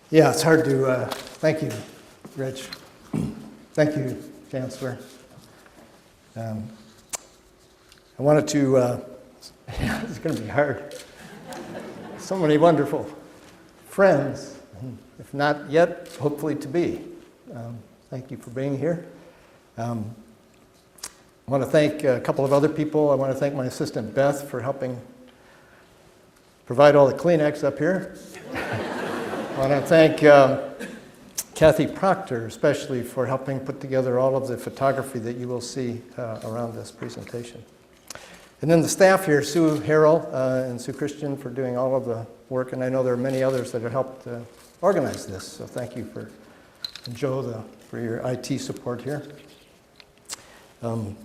Yeah, it's hard to, thank you, Rich. Thank you, Chancellor. I wanted to, it's going to be hard. So many wonderful friends, if not yet, hopefully to be. Thank you for being here. I want to thank a couple of other people. I want to thank my assistant, Beth, for helping provide all the Kleenex up here. I want to thank Kathy Proctor, especially for helping put together all of the photography that you will see around this presentation. And then the staff here, Sue Harrell and Sue Christian, for doing all of the work. And I know there are many others that have helped organize this. So thank you and Joe for your IT support here. You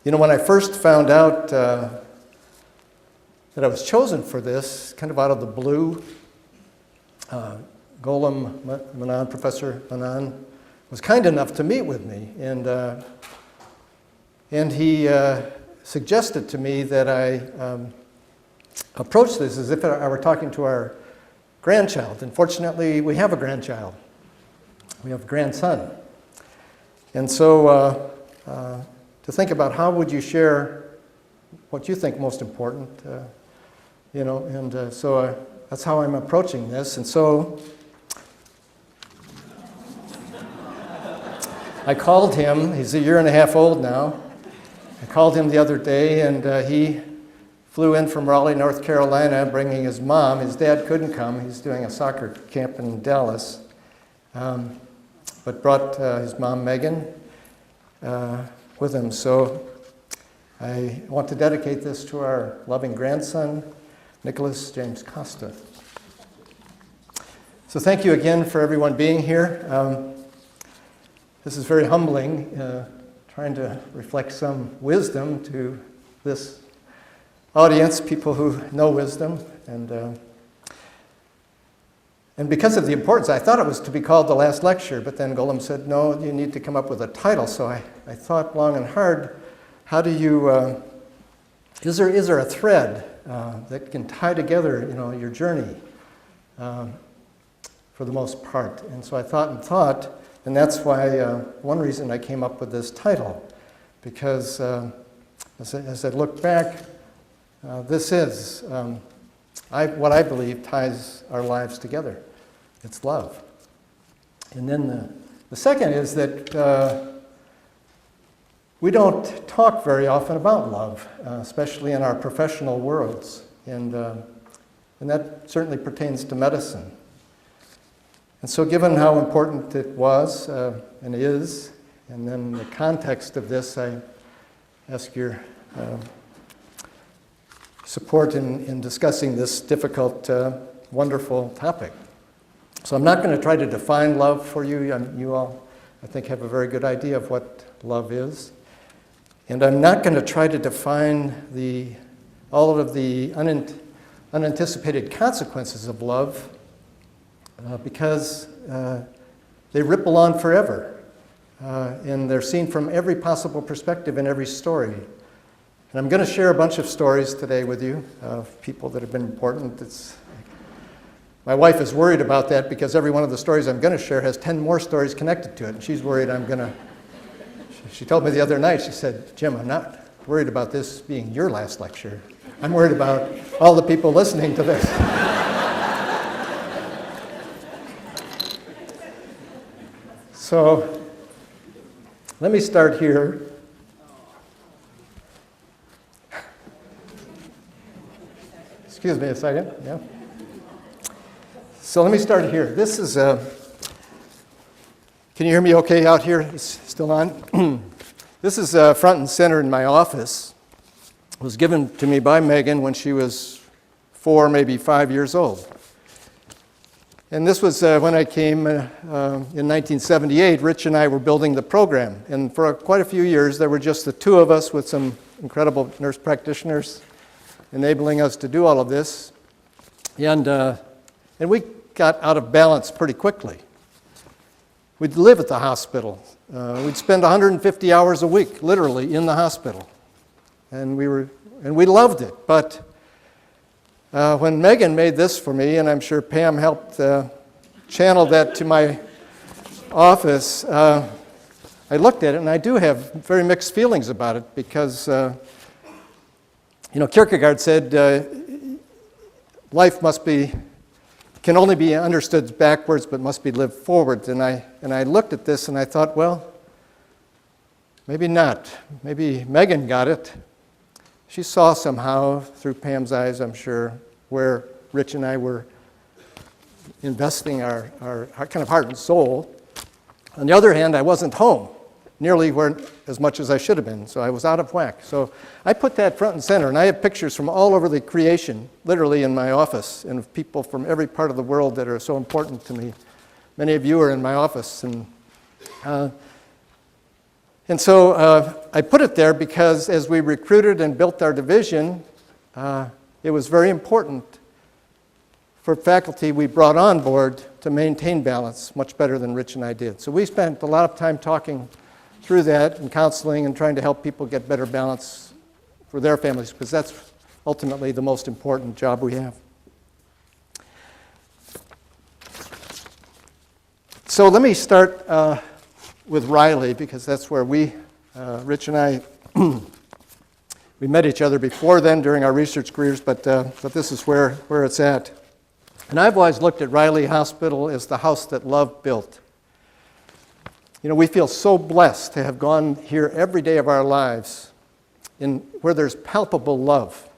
know, when I first found out that I was chosen for this, kind of out of the blue, Professor Manan, was kind enough to meet with me, and he suggested to me that I approach this as if I were talking to our grandchild. And fortunately, we have a grandchild. We have a grandson. And so to think about how would you share what you think most important, so that's how I'm approaching this. And so I called him. He's a year and a half old now. I called him the other day, and he flew in from Raleigh, North Carolina, bringing his mom. His dad couldn't come. He's doing a soccer camp in Dallas, but brought his mom, Megan, with him. So I want to dedicate this to our loving grandson, Nicholas James Costa. So thank you again for everyone being here. This is very humbling, trying to reflect some wisdom to this audience, people who know wisdom. And because of the importance, I thought it was to be called the last lecture, but then Golem said, no, you need to come up with a title. So I thought long and hard, how do you, is there a thread that can tie together, your journey for the most part? And so I thought, and that's why one reason I came up with this title, because as I look back, this is what I believe ties our lives together. It's love. And then the second is that we don't talk very often about love, especially in our professional worlds, and that certainly pertains to medicine. And so given how important it was and is, and then the context of this, I ask your support in discussing this difficult, wonderful topic. So I'm not going to try to define love for you. You all, I think, have a very good idea of what love is. And I'm not going to try to define all of the unanticipated consequences of love because they ripple on forever. And they're seen from every possible perspective in every story. And I'm going to share a bunch of stories today with you of people that have been important. My wife is worried about that because every one of the stories I'm going to share has 10 more stories connected to it. And she's worried she told me the other night, she said, Jim, I'm not worried about this being your last lecture. I'm worried about all the people listening to this. So let me start here. Excuse me a second. Yeah. So let me start here. This is can you hear me okay out here? It's still on? This is front and center in my office. It was given to me by Megan when she was 4, maybe 5 years old. And this was when I came in 1978. Rich and I were building the program. And for quite a few years, there were just the two of us with some incredible nurse practitioners enabling us to do all of this. And we got out of balance pretty quickly. We'd live at the hospital. We'd spend 150 hours a week, literally, in the hospital. And we loved it. But when Megan made this for me, and I'm sure Pam helped channeled that to my office, I looked at it, and I do have very mixed feelings about it because, Kierkegaard said life can only be understood backwards but must be lived forwards. And I looked at this and I thought, well, maybe not. Maybe Megan got it. She saw somehow, through Pam's eyes, I'm sure, where Rich and I were investing our kind of heart and soul. On the other hand, I wasn't home nearly as much as I should have been, so I was out of whack. So I put that front and center, and I have pictures from all over the creation, literally in my office, and of people from every part of the world that are so important to me. Many of you are in my office, and so I put it there because as we recruited and built our division, it was very important for faculty we brought on board to maintain balance much better than Rich and I did. So we spent a lot of time talking through that and counseling and trying to help people get better balance for their families, because that's ultimately the most important job we have. So let me start with Riley, because that's where Rich and I, we met each other before then during our research careers, but this is where it's at. And I've always looked at Riley Hospital as the house that love built. We feel so blessed to have gone here every day of our lives where there's palpable love.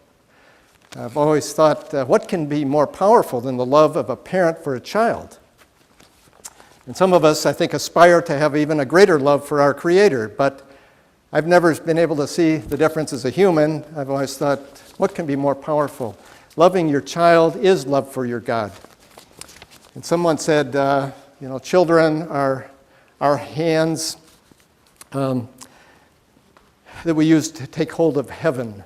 I've always thought, what can be more powerful than the love of a parent for a child? And some of us, I think, aspire to have even a greater love for our Creator, but I've never been able to see the difference as a human. I've always thought, what can be more powerful? Loving your child is love for your God. And someone said, children are our hands that we use to take hold of heaven.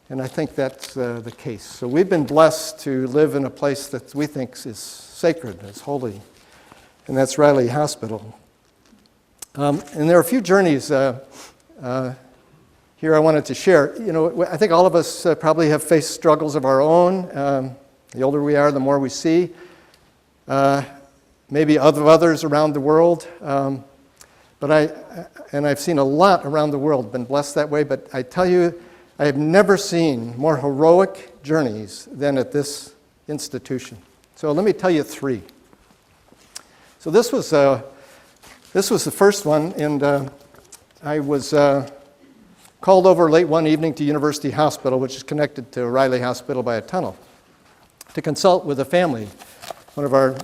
And I think that's the case. So we've been blessed to live in a place that we think is sacred, is holy, and that's Riley Hospital. And there are a few journeys here I wanted to share. I think all of us probably have faced struggles of our own. The older we are, the more we see. Maybe others around the world. But I've seen a lot around the world, been blessed that way, but I tell you, I have never seen more heroic journeys than at this institution. So let me tell you three. So this was the first one, and I was called over late one evening to University Hospital, which is connected to Riley Hospital by a tunnel, to consult with a family. One of our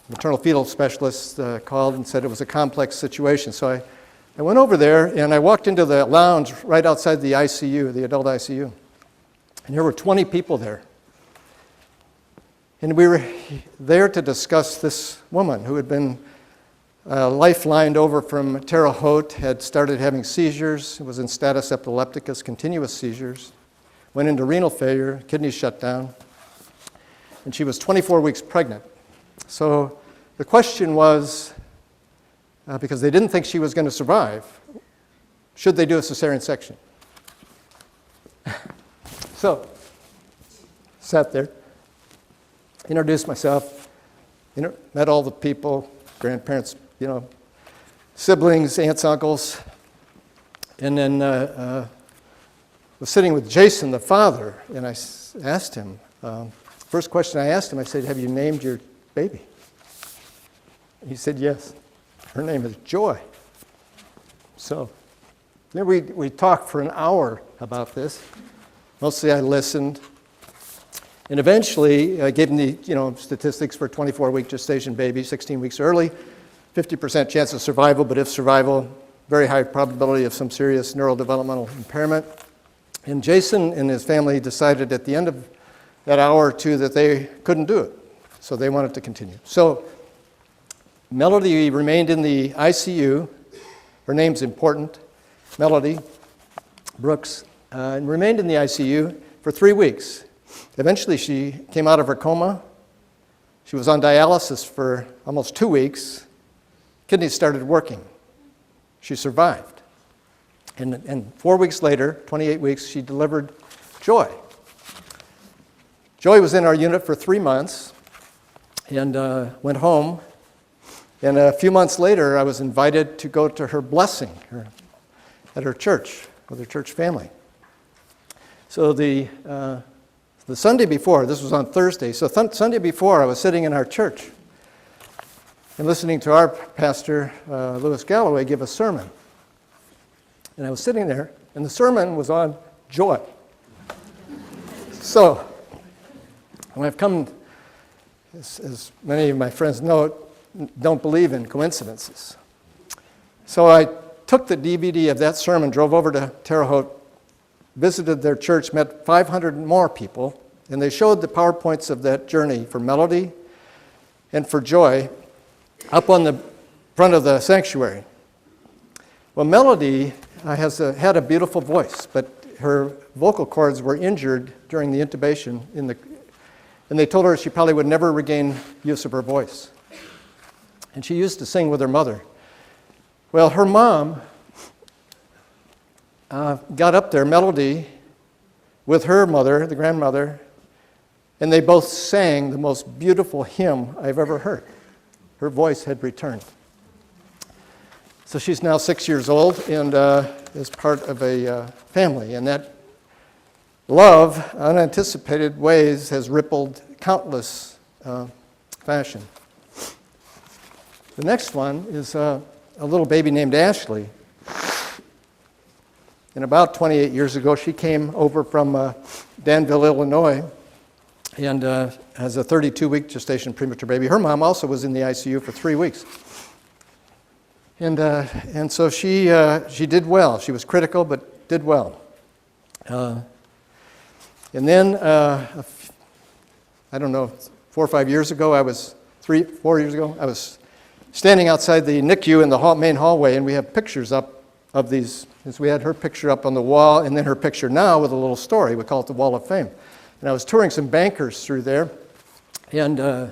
maternal fetal specialists called and said it was a complex situation. So I went over there and I walked into the lounge right outside the ICU, the adult ICU. And there were 20 people there. And we were there to discuss this woman who had been lifelined over from Terre Haute, had started having seizures, was in status epilepticus, continuous seizures, went into renal failure, kidneys shut down, and she was 24 weeks pregnant. So the question was, because they didn't think she was going to survive, should they do a cesarean section? So, sat there, introduced myself, met all the people, grandparents, siblings, aunts, uncles, and then was sitting with Jason, the father, and I asked him, first question I asked him, I said, have you named your baby? He said, yes. Her name is Joy. So then we talked for an hour about this. Mostly I listened. And eventually I gave him the statistics for a 24-week gestation baby, 16 weeks early, 50% chance of survival, but if survival, very high probability of some serious neurodevelopmental impairment. And Jason and his family decided at the end of that hour or two that they couldn't do it. So they wanted to continue. So Melody remained in the ICU. Her name's important, Melody Brooks, and remained in the ICU for 3 weeks. Eventually she came out of her coma. She was on dialysis for almost 2 weeks. Kidneys started working. She survived. And 4 weeks later, 28 weeks, she delivered Joy. Joy was in our unit for 3 months. and went home. And a few months later, I was invited to go to her blessing at her church with her church family. So the Sunday before, this was on Thursday, so Sunday before I was sitting in our church and listening to our pastor, Lewis Galloway, give a sermon. And I was sitting there, and the sermon was on joy. So, when I've come, as many of my friends know, don't believe in coincidences. So I took the DVD of that sermon, drove over to Terre Haute, visited their church, met 500 more people, and they showed the PowerPoints of that journey for Melody and for Joy up on the front of the sanctuary. Well, Melody had a beautiful voice, but her vocal cords were injured during the intubation, and they told her she probably would never regain use of her voice. And she used to sing with her mother. Well, her mom got up there, Melody, with her mother, the grandmother, and they both sang the most beautiful hymn I've ever heard. Her voice had returned. So she's now 6 years old and is part of a family. And that love, unanticipated ways, has rippled countless fashion. The next one is a little baby named Ashley. And about 28 years ago, she came over from Danville, Illinois, and has a 32-week gestation premature baby. Her mom also was in the ICU for 3 weeks. And so she did well. She was critical, but did well. And then, I don't know, 4 or 5 years ago, 4 years ago, I was standing outside the NICU in the main hallway, and we have pictures up of these. As we had her picture up on the wall, and then her picture now with a little story. We call it the Wall of Fame. And I was touring some bankers through there, and they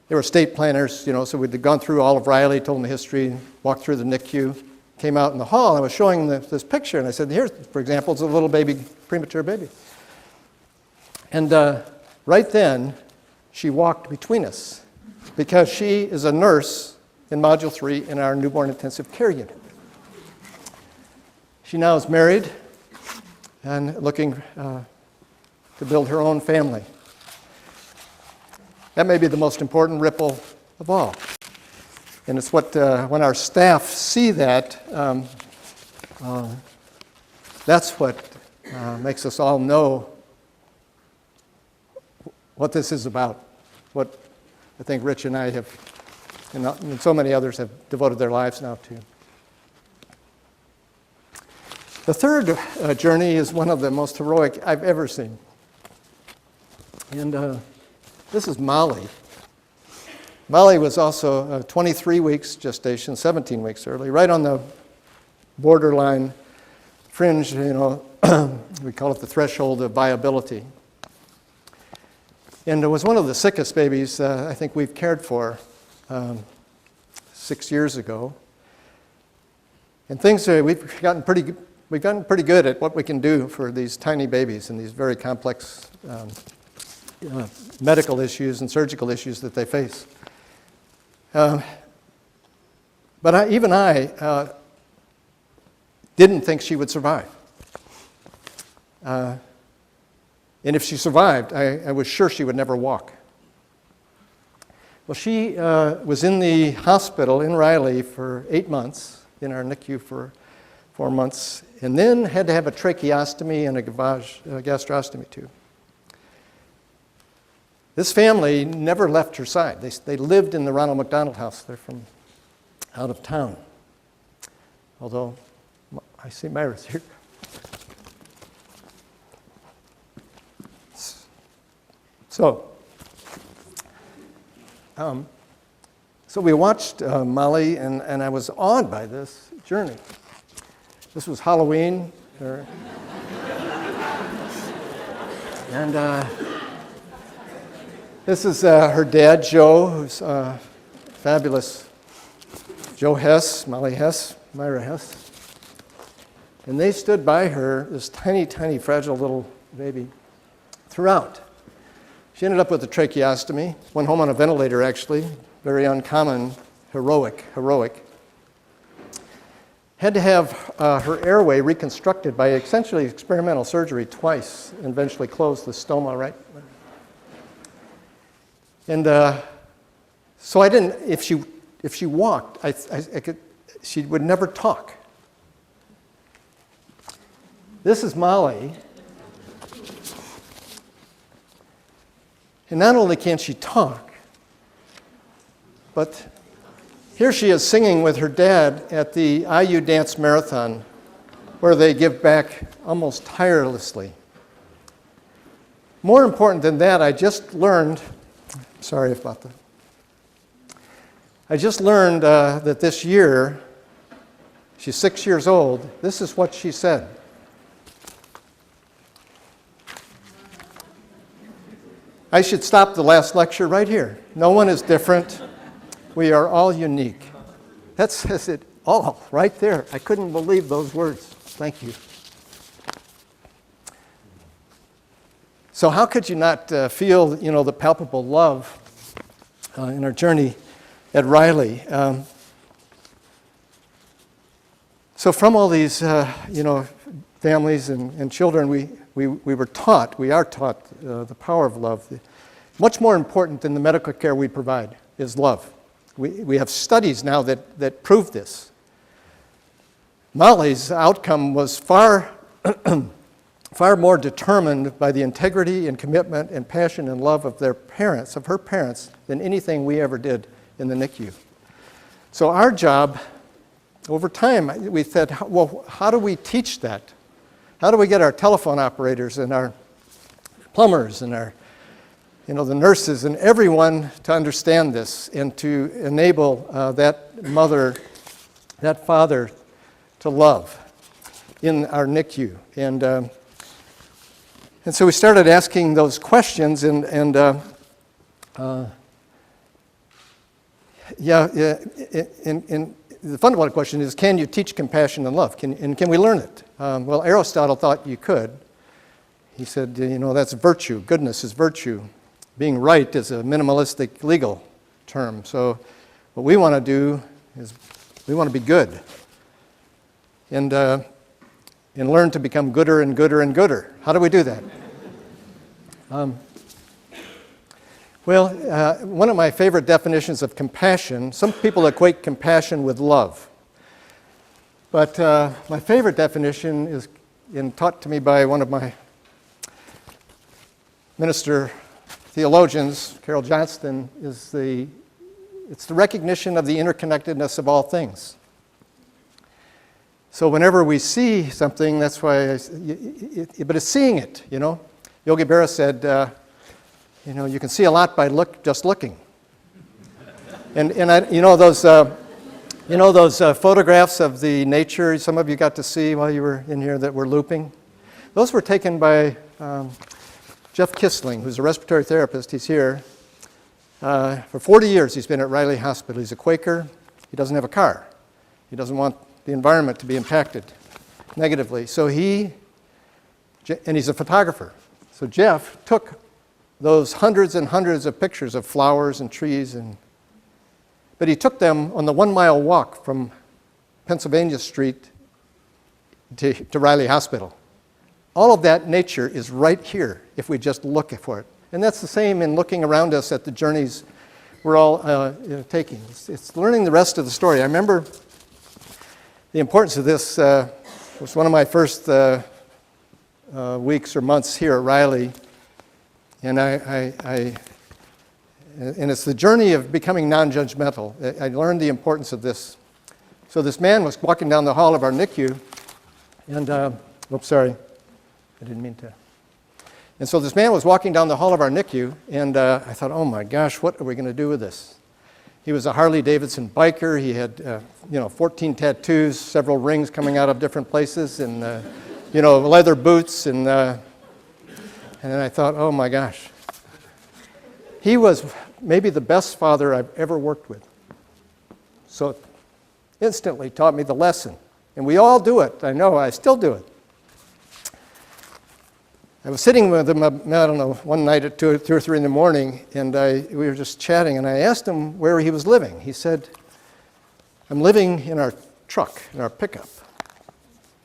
were estate planners, so we'd gone through all of Riley, told them the history, walked through the NICU, came out in the hall, and I was showing them this picture, and I said, here's, for example, it's a little baby, premature baby. And right then, she walked between us, because she is a nurse in Module 3 in our newborn intensive care unit. She now is married and looking to build her own family. That may be the most important ripple of all. And it's what, when our staff see that, that's what makes us all know what this is about, what I think Rich and I have, and so many others have devoted their lives now to. The third journey is one of the most heroic I've ever seen. And this is Molly. Molly was also 23 weeks gestation, 17 weeks early, right on the borderline fringe, we call it the threshold of viability. And it was one of the sickest babies I think we've cared for 6 years ago. And things we've gotten pretty good at what we can do for these tiny babies and these very complex medical issues and surgical issues that they face. But I didn't think she would survive. And if she survived, I was sure she would never walk. Well, she was in the hospital in Riley for 8 months, in our NICU for 4 months, and then had to have a tracheostomy and a gastrostomy tube. This family never left her side. They lived in the Ronald McDonald House. They're from out of town. Although, I see Myra's here. So we watched Molly, and I was awed by this journey. This was Halloween. And this is her dad, Joe, who's fabulous. Joe Hess, Molly Hess, Myra Hess. And they stood by her, this tiny, tiny, fragile little baby, throughout. She ended up with a tracheostomy, went home on a ventilator actually, very uncommon, heroic. Had to have her airway reconstructed by essentially experimental surgery twice, and eventually closed the stoma, right? And so I didn't, if she walked, she would never talk. This is Molly. And not only can't she talk, but here she is singing with her dad at the IU Dance Marathon, where they give back almost tirelessly. More important than that, I just learned that this year, she's 6 years old, this is what she said. I should stop the last lecture right here. No one is different. We are all unique. That says it all right there. I couldn't believe those words. Thank you. So how could you not feel, the palpable love in our journey at Riley? So from all these, families and children, we are taught the power of love. Much more important than the medical care we provide is love. We have studies now that prove this. Molly's outcome was far more determined by the integrity and commitment and passion and love of her parents, than anything we ever did in the NICU. So our job, over time, we said, well, how do we teach that? How do we get our telephone operators and our plumbers and our, the nurses and everyone to understand this and to enable that mother, that father to love in our NICU? And so we started asking those questions, and the fundamental question is, can you teach compassion and love? Can we learn it? Well, Aristotle thought you could. He said, that's virtue. Goodness is virtue. Being right is a minimalistic legal term. So what we want to do is we want to be good and learn to become gooder and gooder and gooder. How do we do that? One of my favorite definitions of compassion, some people equate compassion with love. But my favorite definition is taught to me by one of my minister theologians, Carol Johnston, it's the recognition of the interconnectedness of all things. So whenever we see something, that's why, but it's seeing it, Yogi Berra said, you can see a lot by just looking. And those photographs of the nature some of you got to see while you were in here that were looping? Those were taken by Jeff Kissling, who's a respiratory therapist. He's here. For 40 years he's been at Riley Hospital. He's a Quaker. He doesn't have a car. He doesn't want the environment to be impacted negatively. And he's a photographer. So Jeff took those hundreds and hundreds of pictures of flowers and trees, but he took them on the 1 mile walk from Pennsylvania Street to Riley Hospital. All of that nature is right here if we just look for it. And that's the same in looking around us at the journeys we're all taking. It's learning the rest of the story. I remember the importance of this was one of my first weeks or months here at Riley. And and it's the journey of becoming non-judgmental. I learned the importance of this. So this man was walking down the hall of our NICU, and, oops, sorry, I didn't mean to. And so this man was walking down the hall of our NICU, and I thought, oh my gosh, what are we going to do with this? He was a Harley-Davidson biker. He had, 14 tattoos, several rings coming out of different places, and, leather boots, and then I thought, oh my gosh. He was maybe the best father I've ever worked with. So it instantly taught me the lesson. And we all do it. I know, I still do it. I was sitting with him, I don't know, one night at 2 or 3 in the morning, and we were just chatting, and I asked him where he was living. He said, I'm living in our truck, in our pickup.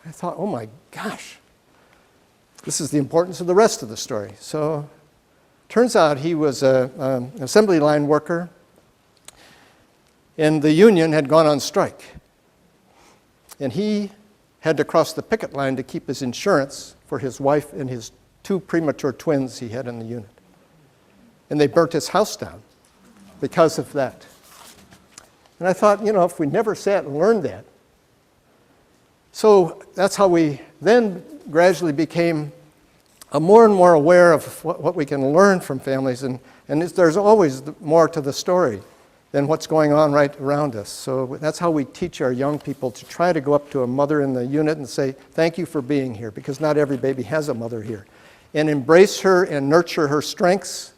I thought, oh my gosh, this is the importance of the rest of the story. So turns out he was an assembly line worker, and the union had gone on strike. And he had to cross the picket line to keep his insurance for his wife and his 2 premature twins he had in the unit. And they burnt his house down because of that. And I thought, if we never sat and learned that. So that's how we then gradually became more and more aware of what we can learn from families. And there's always more to the story than what's going on right around us. So that's how we teach our young people to try to go up to a mother in the unit and say, thank you for being here, because not every baby has a mother here. And embrace her and nurture her strengths,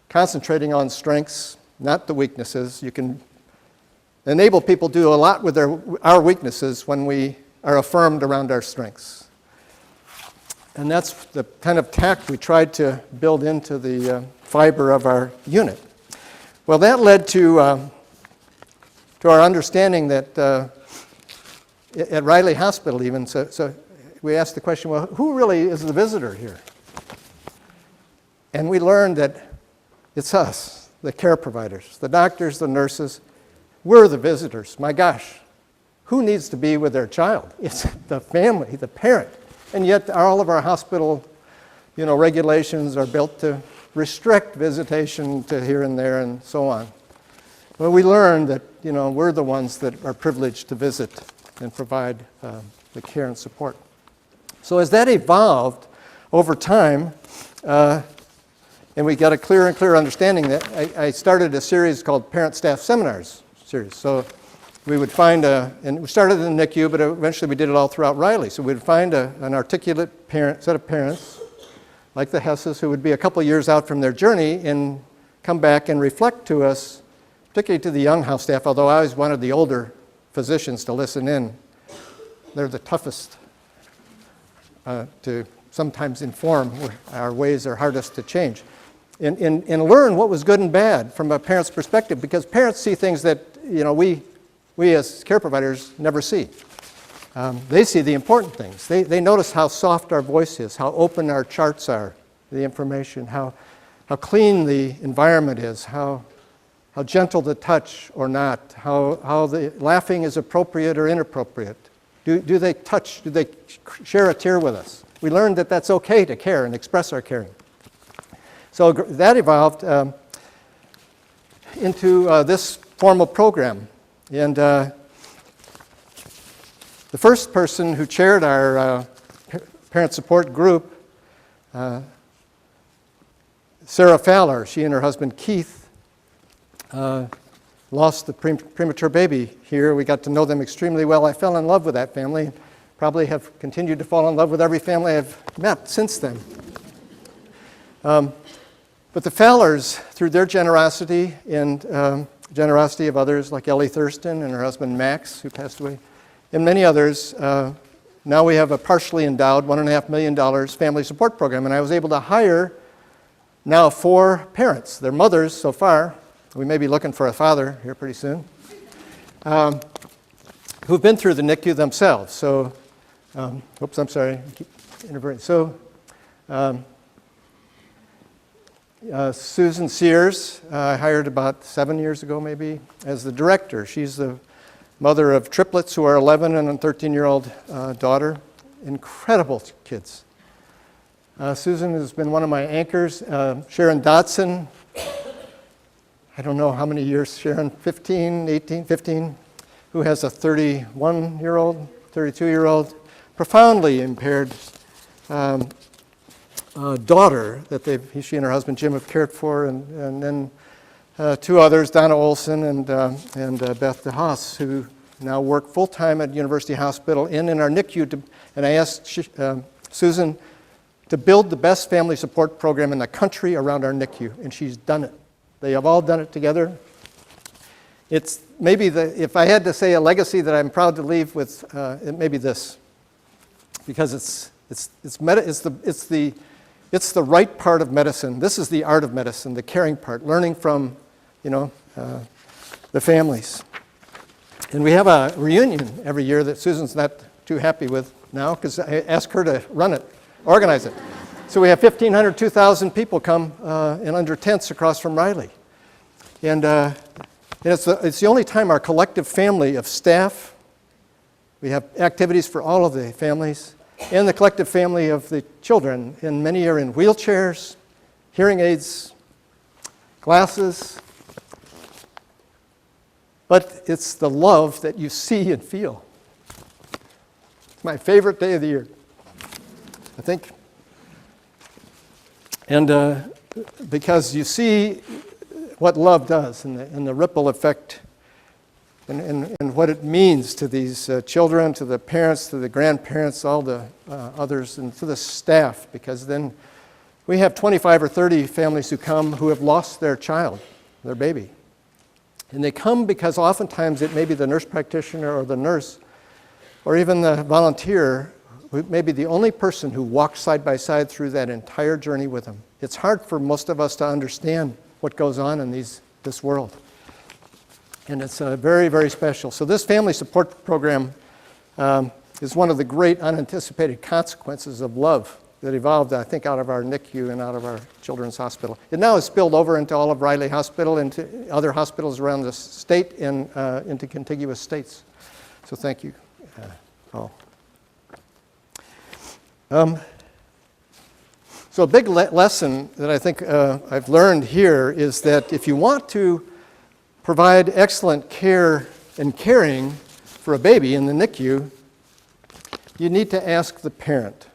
concentrating on strengths, not the weaknesses. You can enable people to do a lot with our weaknesses when we are affirmed around our strengths. And that's the kind of tact we tried to build into the fiber of our unit. Well, that led to our understanding that at Riley Hospital even, so we asked the question, well, who really is the visitor here? And we learned that it's us, the care providers, the doctors, the nurses. We're the visitors. My gosh, who needs to be with their child? It's the family, the parent. And yet all of our hospital, regulations are built to restrict visitation to here and there and so on. Well, we learned that, we're the ones that are privileged to visit and provide the care and support. So as that evolved over time, and we got a clearer and clearer understanding that I started a series called Parent Staff Seminars series. So we would find and we started in the NICU, but eventually we did it all throughout Riley. So we'd find an articulate set of parents, like the Hesses, who would be a couple years out from their journey and come back and reflect to us, particularly to the young house staff, although I always wanted the older physicians to listen in. They're the toughest to sometimes inform. Our ways are hardest to change. And learn what was good and bad from a parent's perspective, because parents see things that we as care providers never see. They see the important things. They notice how soft our voice is, how open our charts are, the information, how clean the environment is, how gentle the touch or not, how the laughing is appropriate or inappropriate. Do they touch? Do they share a tear with us? We learned that that's okay to care and express our caring. So that evolved into this formal program. And the first person who chaired our parent support group, Sarah Fowler, she and her husband Keith lost the premature baby here. We got to know them extremely well. I fell in love with that family. Probably have continued to fall in love with every family I've met since then. But the Fowlers, through their generosity and generosity of others like Ellie Thurston and her husband Max, who passed away, and many others, now we have a partially endowed $1.5 million family support program. And I was able to hire now 4 parents. They're mothers so far. We may be looking for a father here pretty soon, who've been through the NICU themselves. So, oops, I'm sorry, I keep interfering. So, Susan Sears, I hired about 7 years ago maybe as the director. She's the mother of triplets who are 11 and a 13-year-old daughter. Incredible kids. Susan has been one of my anchors. Sharon Dotson, I don't know how many years, Sharon, 15, 18, 15, who has a 31-year-old, 32-year-old, profoundly impaired daughter that she and her husband Jim have cared for, and then 2 others, Donna Olson and Beth DeHaas, who now work full-time at University Hospital in our NICU. And I asked Susan to build the best family support program in the country around our NICU, and she's done it. They have all done it together. It's maybe if I had to say a legacy that I'm proud to leave with, it may be this, because it's the It's the right part of medicine. This is the art of medicine, the caring part, learning from, the families. And we have a reunion every year that Susan's not too happy with now because I asked her to run it, organize it. So we have 1,500, 2,000 people come in under tents across from Riley. And it's the only time our collective family of staff, we have activities for all of the families, and the collective family of the children. And many are in wheelchairs, hearing aids, glasses. But it's the love that you see and feel. It's my favorite day of the year, I think. And because you see what love does and the ripple effect and what it means to these children, to the parents, to the grandparents, all the others, and to the staff, because then we have 25 or 30 families who come who have lost their child, their baby. And they come because oftentimes it may be the nurse practitioner or the nurse or even the volunteer who may be the only person who walks side by side through that entire journey with them. It's hard for most of us to understand what goes on in this world. And it's very, very special. So this family support program is one of the great unanticipated consequences of love that evolved, I think, out of our NICU and out of our children's hospital. It now has spilled over into all of Riley Hospital, into other hospitals around the state, and into contiguous states. So thank you all. So a big lesson that I think I've learned here is that if you want to provide excellent care and caring for a baby in the NICU, you need to ask the parent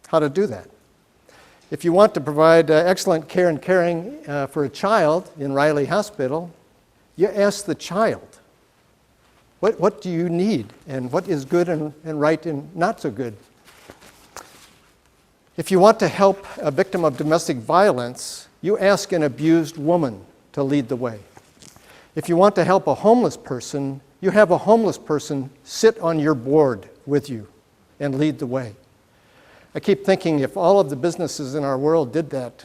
how to do that. If you want to provide excellent care and caring for a child in Riley Hospital, you ask the child, what do you need, and what is good and right and not so good? If you want to help a victim of domestic violence, you ask an abused woman to lead the way. If you want to help a homeless person, you have a homeless person sit on your board with you and lead the way. I keep thinking if all of the businesses in our world did that,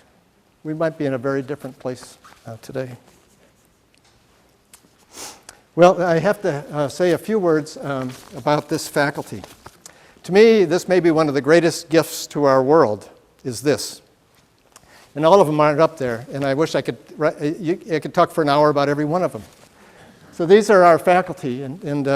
we might be in a very different place today. Well, I have to say a few words about this faculty. To me, this may be one of the greatest gifts to our world, is this. And all of them aren't up there, and I wish I could talk for an hour about every one of them. So these are our faculty, and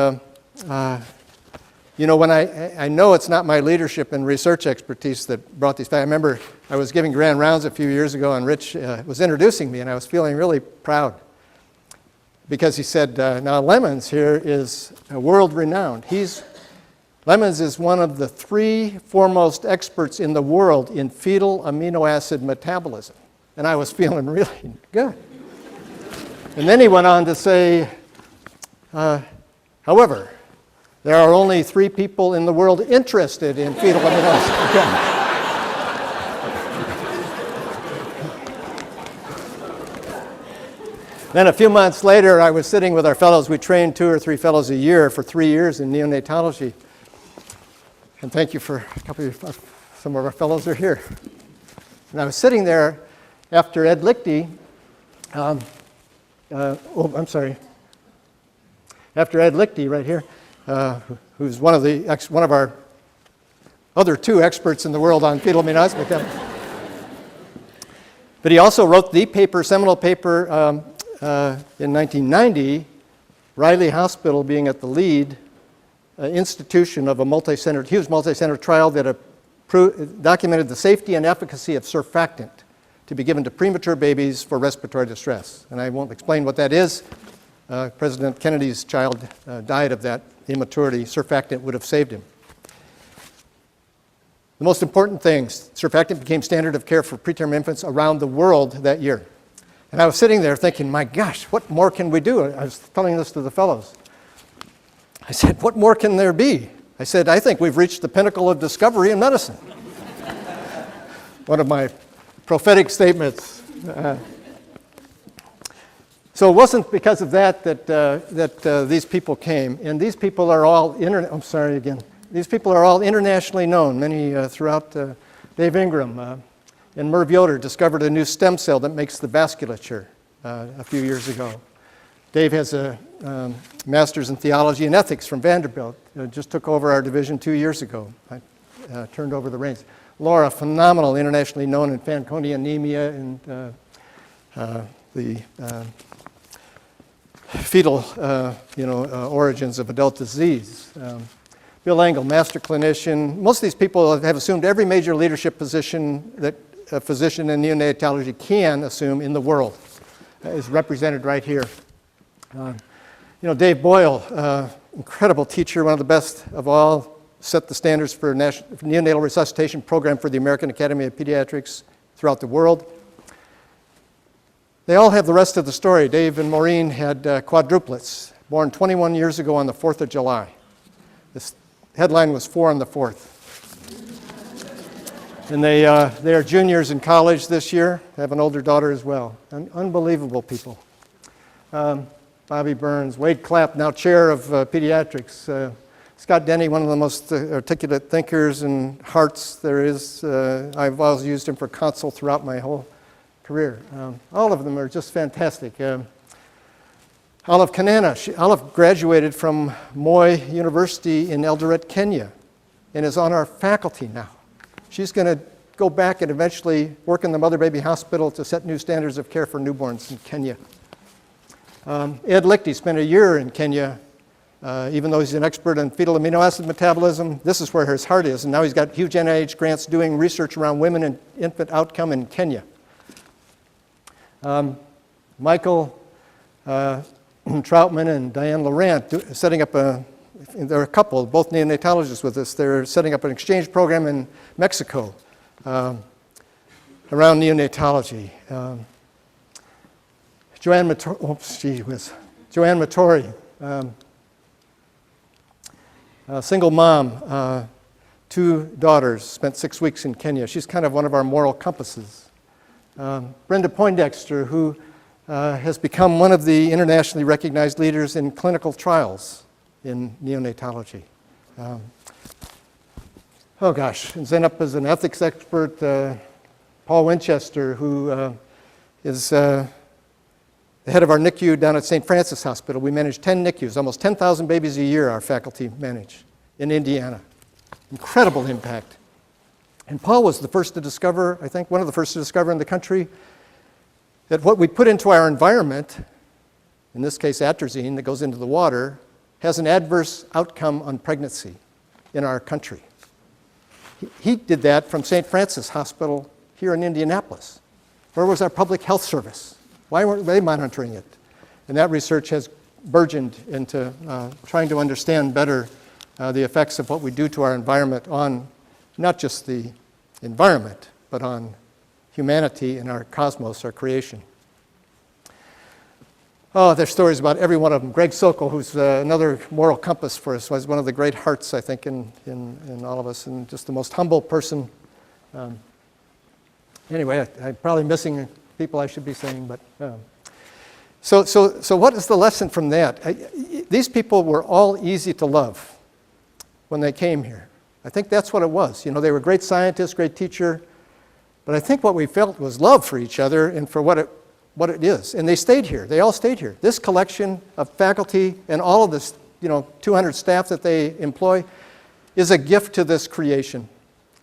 when I know it's not my leadership and research expertise that brought these back. I remember I was giving grand rounds a few years ago, and Rich was introducing me, and I was feeling really proud because he said, now Lemons here is world-renowned. Lemons is one of the 3 foremost experts in the world in fetal amino acid metabolism. And I was feeling really good. And then he went on to say, however, there are only 3 people in the world interested in fetal amino acid. Then a few months later, I was sitting with our fellows. We trained 2 or 3 fellows a year for 3 years in neonatology. And thank you for some of our fellows are here. And I was sitting there after Ed Lichty, after Ed Lichty right here, who's one of our other 2 experts in the world on fetal amino acid metabolism. But he also wrote the seminal paper in 1990, Riley Hospital being at the lead institution of a huge multi-center trial that documented the safety and efficacy of surfactant to be given to premature babies for respiratory distress. And I won't explain what that is. President Kennedy's child died of that immaturity. Surfactant would have saved him. The most important things, surfactant became standard of care for preterm infants around the world that year. And I was sitting there thinking, my gosh, what more can we do? I was telling this to the fellows. I said, what more can there be? I said, I think we've reached the pinnacle of discovery in medicine. One of my prophetic statements. So it wasn't because of that these people came. And these people are all, these people are all internationally known, many throughout Dave Ingram, And Merv Yoder discovered a new stem cell that makes the vasculature a few years ago. Dave has a master's in theology and ethics from Vanderbilt. Just took over our division 2 years ago. I turned over the reins. Laura, phenomenal, internationally known in Fanconi anemia and the fetal origins of adult disease. Bill Engel, master clinician. Most of these people have assumed every major leadership position that a physician in neonatology can assume in the world is represented right here. Dave Boyle, incredible teacher, one of the best of all, set the standards for neonatal resuscitation program for the American Academy of Pediatrics throughout the world. They all have the rest of the story. Dave and Maureen had quadruplets, born 21 years ago on the 4th of July. This headline was 4 on the 4th. And they are juniors in college this year, have an older daughter as well. Unbelievable people. Bobby Burns, Wade Clapp, now chair of pediatrics. Scott Denny, one of the most articulate thinkers and hearts there is. I've always used him for counsel throughout my whole career. All of them are just fantastic. Olive Kanana, Olive graduated from Moi University in Eldoret, Kenya, and is on our faculty now. She's going to go back and eventually work in the Mother Baby Hospital to set new standards of care for newborns in Kenya. Ed Lichty spent a year in Kenya, even though he's an expert in fetal amino acid metabolism. This is where his heart is, and now he's got huge NIH grants doing research around women and infant outcome in Kenya. Michael Troutman and Diane Laurent setting up they're a couple, both neonatologists with us. They're setting up an exchange program in Mexico around neonatology. Joanne Mattori, single mom, 2 daughters, spent 6 weeks in Kenya. She's kind of one of our moral compasses. Brenda Poindexter, who has become one of the internationally recognized leaders in clinical trials in neonatology. And then up as an ethics expert, Paul Winchester, who is the head of our NICU down at St. Francis Hospital. We manage 10 NICUs, almost 10,000 babies a year our faculty manage in Indiana. Incredible impact. And Paul was the first to discover, I think one of the first to discover in the country, that what we put into our environment, in this case atrazine that goes into the water, has an adverse outcome on pregnancy in our country. He did that from St. Francis Hospital here in Indianapolis. Where was our public health service? Why weren't they monitoring it? And that research has burgeoned into trying to understand better the effects of what we do to our environment on not just the environment, but on humanity and our cosmos, our creation. Oh, there's stories about every one of them. Greg Sokol, who's another moral compass for us, was one of the great hearts, I think, in all of us, and just the most humble person. Anyway, I'm probably missing people I should be saying, but... So what is the lesson from that? These people were all easy to love when they came here. I think that's what it was. You know, they were great scientists, great teacher, but I think what we felt was love for each other and for what it is. And they stayed here. They all stayed here. This collection of faculty and all of this, 200 staff that they employ is a gift to this creation,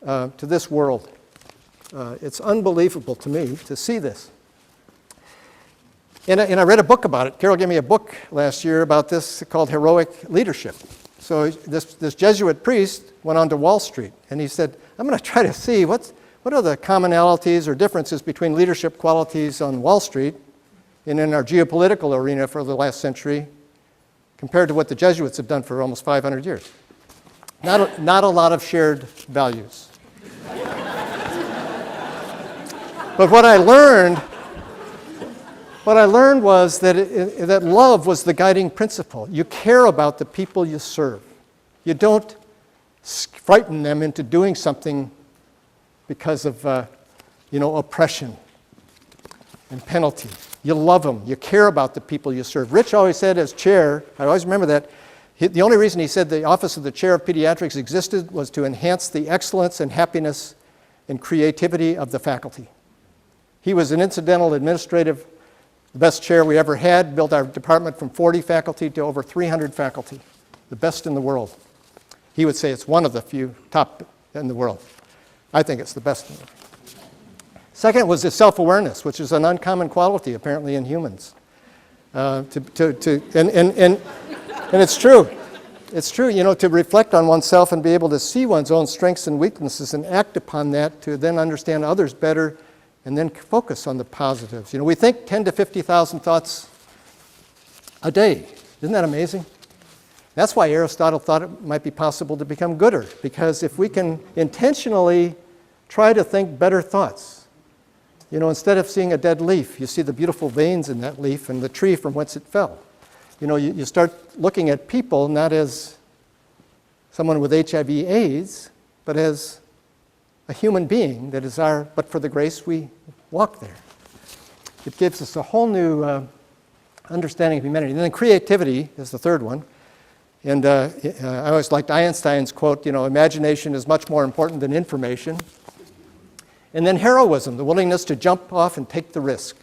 to this world. It's unbelievable to me to see this. And I read a book about it. Carol gave me a book last year about this called Heroic Leadership. So this Jesuit priest went on to Wall Street, and he said, I'm going to try to see what are the commonalities or differences between leadership qualities on Wall Street and in our geopolitical arena for the last century compared to what the Jesuits have done for almost 500 years. Not a lot of shared values. But what I learned was that love was the guiding principle. You care about the people you serve. You don't frighten them into doing something because of oppression and penalty. You love them. You care about the people you serve. Rich always said as chair, I always remember that, the only reason he said the office of the chair of pediatrics existed was to enhance the excellence and happiness and creativity of the faculty. He was an incidental administrative, the best chair we ever had, built our department from 40 faculty to over 300 faculty, the best in the world. He would say it's one of the few top in the world. I think it's the best in the world. Second was his self-awareness, which is an uncommon quality apparently in humans. And it's true. It's true, you know, to reflect on oneself and be able to see one's own strengths and weaknesses and act upon that to then understand others better and then focus on the positives. You know, we think 10 to 50,000 thoughts a day. Isn't that amazing? That's why Aristotle thought it might be possible to become gooder, because if we can intentionally try to think better thoughts, you know, instead of seeing a dead leaf, you see the beautiful veins in that leaf and the tree from whence it fell. You know, you start looking at people not as someone with HIV/AIDS, but as a human being that is but for the grace we walk there. It gives us a whole new understanding of humanity. And then creativity is the third one. And I always liked Einstein's quote, you know, imagination is much more important than information. And then heroism, the willingness to jump off and take the risk.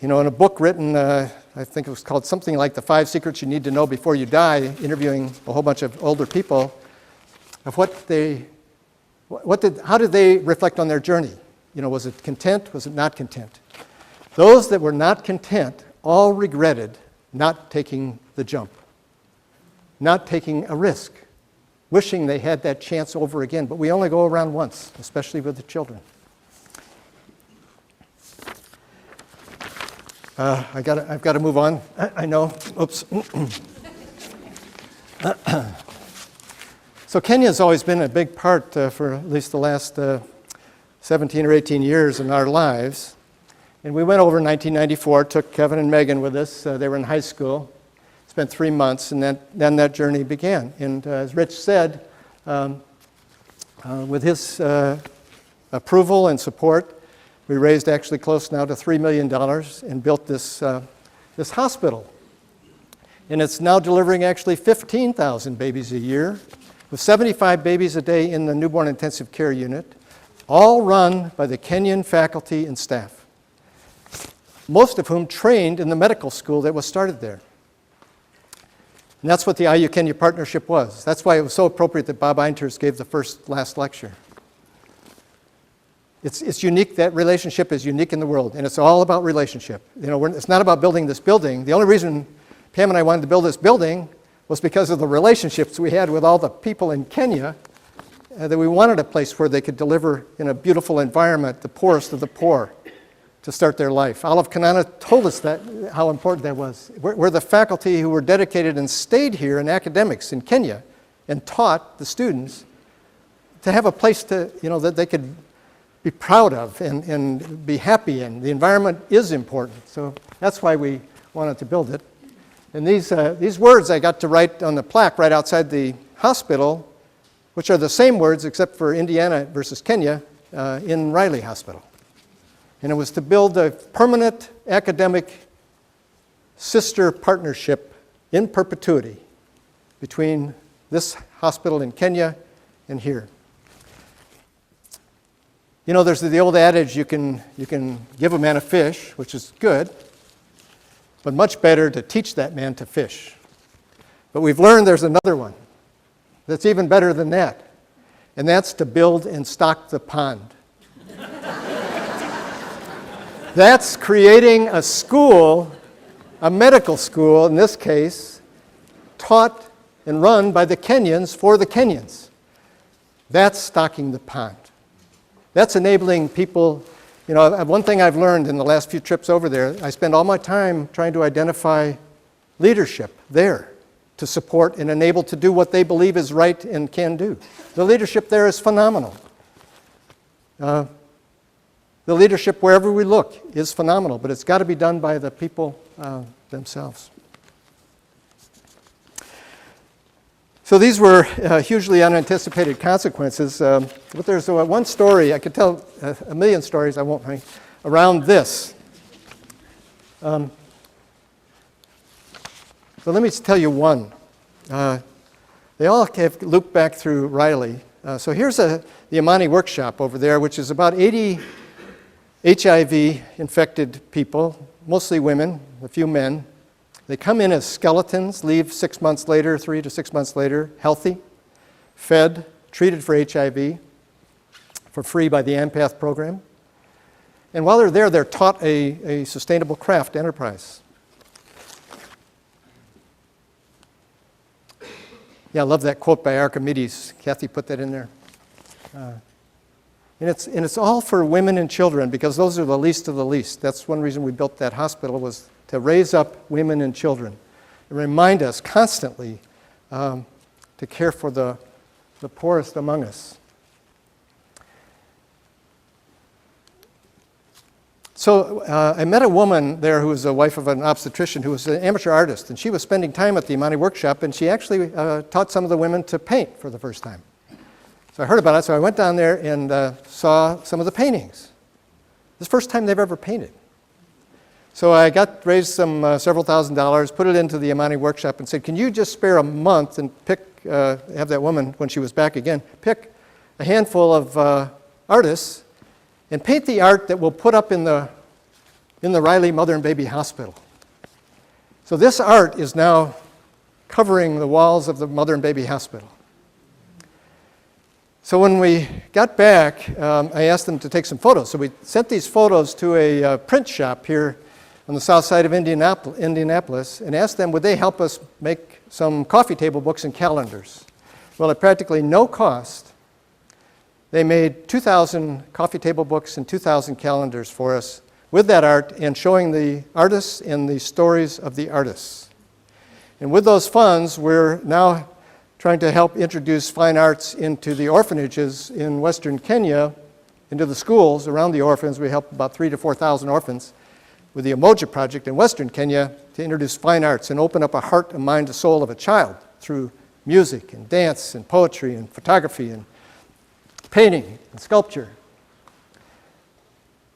You know, in a book written, I think it was called something like The 5 Secrets You Need to Know Before You Die, interviewing a whole bunch of older people, of how did they reflect on their journey? You know, was it content? Was it not content? Those that were not content all regretted not taking the jump, not taking a risk, wishing they had that chance over again. But we only go around once, especially with the children. I've got to move on. I know. Oops. So Kenya's always been a big part for at least the last 17 or 18 years in our lives. And we went over in 1994, took Kevin and Megan with us. They were in high school, spent 3 months, and then that journey began. And as Rich said, with his approval and support, we raised actually close now to $3 million and built this hospital. And it's now delivering actually 15,000 babies a year, with 75 babies a day in the newborn intensive care unit, all run by the Kenyan faculty and staff, most of whom trained in the medical school that was started there. And that's what the IU-Kenya partnership was. That's why it was so appropriate that Bob Einters gave the last lecture. It's unique. That relationship is unique in the world, and it's all about relationship. You know, it's not about building this building. The only reason Pam and I wanted to build this building was because of the relationships we had with all the people in Kenya, that we wanted a place where they could deliver in a beautiful environment, the poorest of the poor, to start their life. Olive Kanana told us how important that was. We're the faculty who were dedicated and stayed here in academics in Kenya and taught the students to have a place to, you know, that they could be proud of and be happy in. The environment is important, so that's why we wanted to build it. And these words I got to write on the plaque right outside the hospital, which are the same words except for Indiana versus Kenya in Riley Hospital. And it was to build a permanent academic sister partnership in perpetuity between this hospital in Kenya and here. You know, there's the old adage, you can give a man a fish, which is good, but much better to teach that man to fish. But we've learned there's another one that's even better than that, and that's to build and stock the pond. That's creating a school, a medical school in this case, taught and run by the Kenyans for the Kenyans. That's stocking the pond. That's enabling people. You know, one thing I've learned in the last few trips over there, I spend all my time trying to identify leadership there to support and enable to do what they believe is right and can do. The leadership there is phenomenal. The leadership wherever we look is phenomenal, but it's got to be done by the people themselves. So these were hugely unanticipated consequences. But there's one story, I could tell a million stories, I won't, around this. So let me tell you one. They all have looped back through Riley, So here's the Imani workshop over there, which is about 80 HIV-infected people, mostly women, a few men. They come in as skeletons, leave 6 months later, 3 to 6 months later, healthy, fed, treated for HIV for free by the AMPATH program. And while they're there, they're taught a sustainable craft enterprise. Yeah, I love that quote by Archimedes. Kathy put that in there. And it's all for women and children, because those are the least of the least. That's one reason we built that hospital, was to raise up women and children and remind us constantly to care for the poorest among us. So I met a woman there who was the wife of an obstetrician who was an amateur artist, and she was spending time at the Imani workshop, and she actually taught some of the women to paint for the first time. So I heard about it, so I went down there and saw some of the paintings. This is the first time they've ever painted. So I raised some several $1,000s, put it into the Imani workshop, and said, can you just spare a month and have that woman, when she was back again, pick a handful of artists and paint the art that we'll put up in the Riley Mother and Baby Hospital. So this art is now covering the walls of the Mother and Baby Hospital. So when we got back, I asked them to take some photos. So we sent these photos to a print shop here on the south side of Indianapolis and asked them, would they help us make some coffee table books and calendars? Well, at practically no cost, they made 2,000 coffee table books and 2,000 calendars for us with that art and showing the artists and the stories of the artists. And with those funds, we're now trying to help introduce fine arts into the orphanages in Western Kenya, into the schools around the orphans. We help about 3,000 to 4,000 orphans with the Umoja Project in Western Kenya to introduce fine arts and open up a heart, a mind, a soul of a child through music and dance and poetry and photography and painting and sculpture.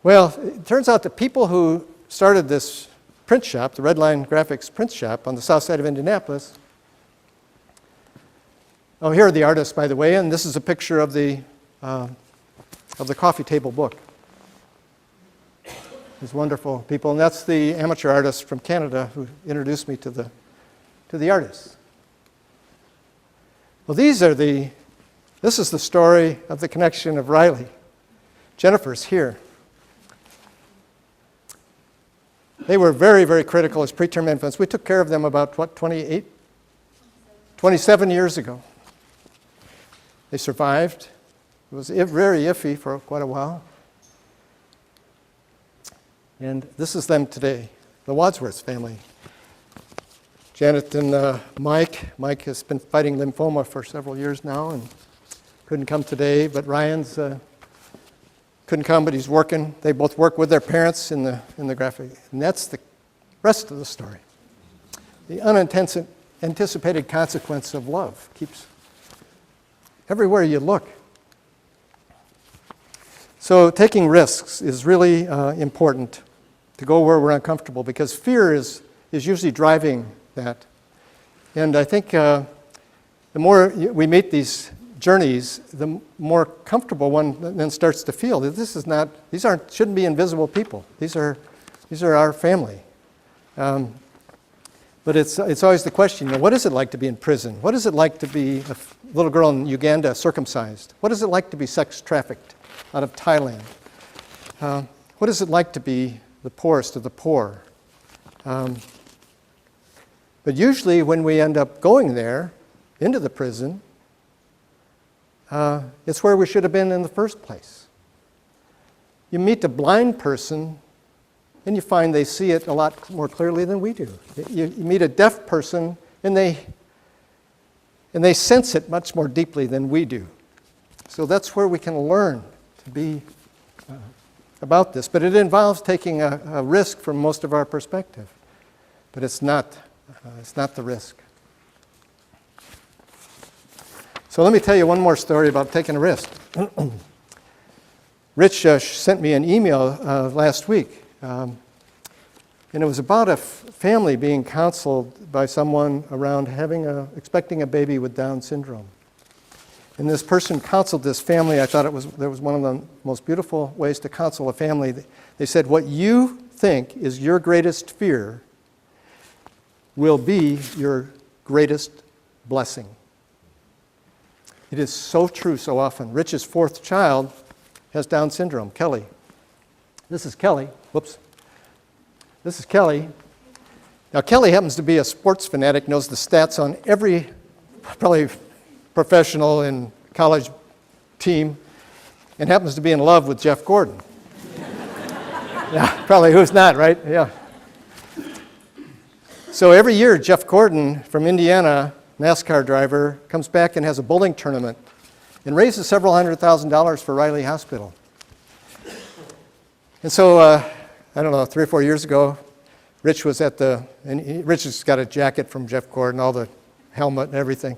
Well, it turns out the people who started this print shop, the Red Line Graphics print shop on the south side of Indianapolis. Oh, here are the artists, by the way, and this is a picture of the coffee table book. These wonderful people, and that's the amateur artist from Canada who introduced me to the artists. Well, this is the story of the connection of Riley. Jennifer's here. They were very, very critical as preterm infants. We took care of them about, 27 years ago. They survived. It was very iffy for quite a while. And this is them today, the Wadsworth family. Janet and Mike. Mike has been fighting lymphoma for several years now and couldn't come today, but Ryan's couldn't come, but he's working. They both work with their parents in the graphic. And that's the rest of the story. The unanticipated consequence of love keeps everywhere you look. So taking risks is really important, to go where we're uncomfortable, because fear is usually driving that. And I think the more we meet these journeys, the more comfortable one then starts to feel that shouldn't be invisible people. These are our family. But it's always the question, what is it like to be in prison? What is it like to be a little girl in Uganda circumcised? What is it like to be sex trafficked out of Thailand? What is it like to be the poorest of the poor? But usually when we end up going there, into the prison, it's where we should have been in the first place. You meet a blind person, and you find they see it a lot more clearly than we do. You meet a deaf person, and they sense it much more deeply than we do. So that's where we can learn to be about this. But it involves taking a risk from most of our perspective. But it's not the risk. So let me tell you one more story about taking a risk. Rich sent me an email last week, and it was about a family being counseled by someone around expecting a baby with Down syndrome. And this person counseled this family. I thought that was one of the most beautiful ways to counsel a family. They said, what you think is your greatest fear will be your greatest blessing. It is so true so often. Rich's fourth child has Down syndrome, Kelly. This is Kelly. Whoops. This is Kelly. Now, Kelly happens to be a sports fanatic, knows the stats on every probably professional and college team, and happens to be in love with Jeff Gordon. Yeah, probably who's not, right? Yeah. So every year, Jeff Gordon from Indiana, NASCAR driver, comes back and has a bowling tournament and raises several $100,000 for Riley Hospital. And so, I don't know, 3 or 4 years ago, Rich was Rich has got a jacket from Jeff Gordon, all the helmet and everything.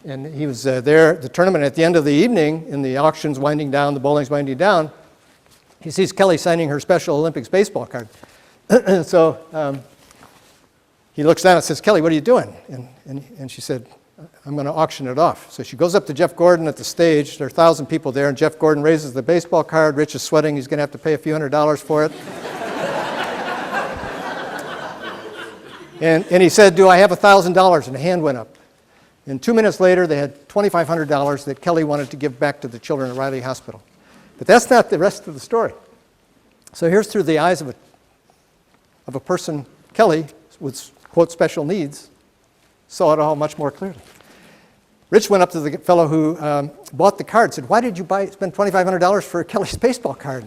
And he was there at the tournament. At the end of the evening, in the auctions winding down, the bowling's winding down, he sees Kelly signing her Special Olympics baseball card. So he looks down and says, Kelly, what are you doing? And she said, I'm going to auction it off. So she goes up to Jeff Gordon at the stage. There are 1,000 people there, and Jeff Gordon raises the baseball card. Rich is sweating. He's going to have to pay a few $100s for it. And he said, do I have $1,000? And a hand went up. And 2 minutes later, they had $2,500 that Kelly wanted to give back to the children at Riley Hospital. But that's not the rest of the story. So here's through the eyes of a person, Kelly, with, quote, special needs, saw it all much more clearly. Rich went up to the fellow who bought the card and said, why did you spend $2,500 for Kelly's baseball card?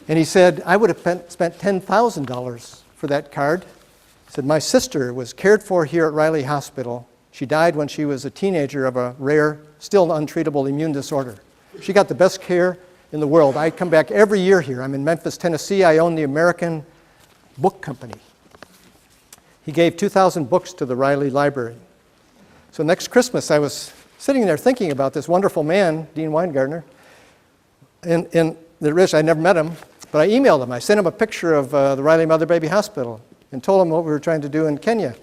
And he said, I would have spent $10,000 for that card. He said, my sister was cared for here at Riley Hospital. She died when she was a teenager of a rare, still untreatable immune disorder. She got the best care in the world. I come back every year here. I'm in Memphis, Tennessee. I own the American Book Company. He gave 2,000 books to the Riley Library. So next Christmas, I was sitting there thinking about this wonderful man, Dean Weingartner, and the Rich, I never met him, but I emailed him. I sent him a picture of the Riley Mother Baby Hospital and told him what we were trying to do in Kenya.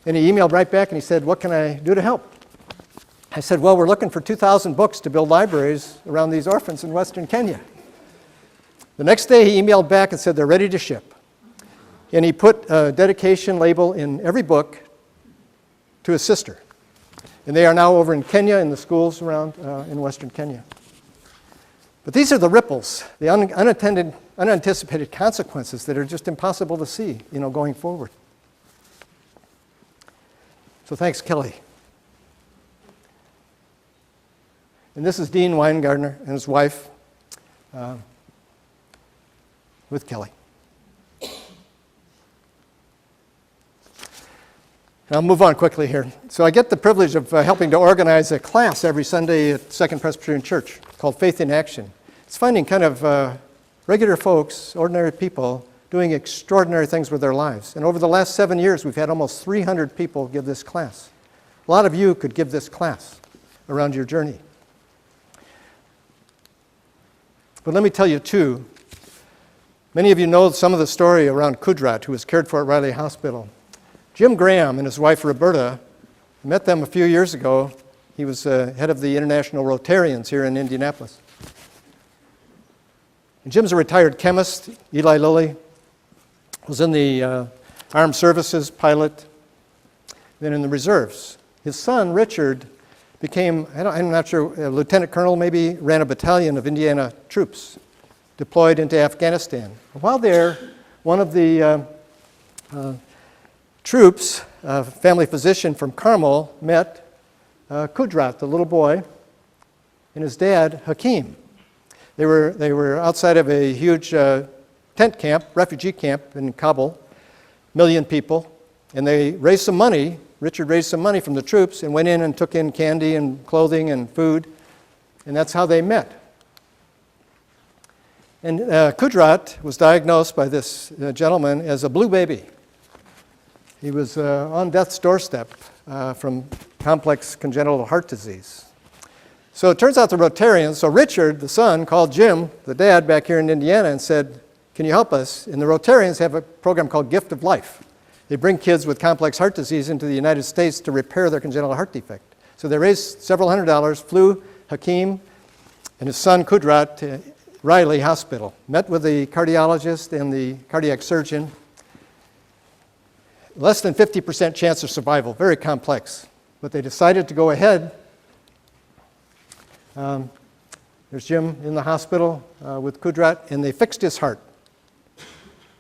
And he emailed right back and he said, what can I do to help? I said, well, we're looking for 2,000 books to build libraries around these orphans in Western Kenya. The next day, he emailed back and said they're ready to ship. And he put a dedication label in every book to his sister. And they are now over in Kenya in the schools around in Western Kenya. But these are the ripples, the unanticipated consequences that are just impossible to see, going forward. So thanks, Kelly. And this is Dean Weingartner and his wife with Kelly. And I'll move on quickly here. So I get the privilege of helping to organize a class every Sunday at Second Presbyterian Church called Faith in Action. It's finding kind of regular folks, ordinary people, doing extraordinary things with their lives. And over the last 7 years, we've had almost 300 people give this class. A lot of you could give this class around your journey. But let me tell you, too, many of you know some of the story around Kudrat, who was cared for at Riley Hospital. Jim Graham and his wife, Roberta, met them a few years ago. He was head of the International Rotarians here in Indianapolis. And Jim's a retired chemist. Eli Lilly was in the armed services, pilot, then in the reserves. His son, Richard, became, I'm not sure, a lieutenant colonel, maybe, ran a battalion of Indiana troops deployed into Afghanistan. While there, one of the troops, a family physician from Carmel, met Kudrat, the little boy, and his dad, Hakeem. They were outside of a huge tent camp, refugee camp in Kabul, 1 million people, and they raised some money. Richard raised some money from the troops and went in and took in candy and clothing and food, and that's how they met. And Kudrat was diagnosed by this gentleman as a blue baby. He was on death's doorstep from complex congenital heart disease. So it turns out the Rotarians, so Richard, the son, called Jim, the dad, back here in Indiana and said, can you help us? And the Rotarians have a program called Gift of Life. They bring kids with complex heart disease into the United States to repair their congenital heart defect. So they raised several $100s, flew Hakeem and his son Kudrat to Riley Hospital, met with the cardiologist and the cardiac surgeon. Less than 50% chance of survival, very complex. But they decided to go ahead. There's Jim in the hospital with Kudrat, and they fixed his heart.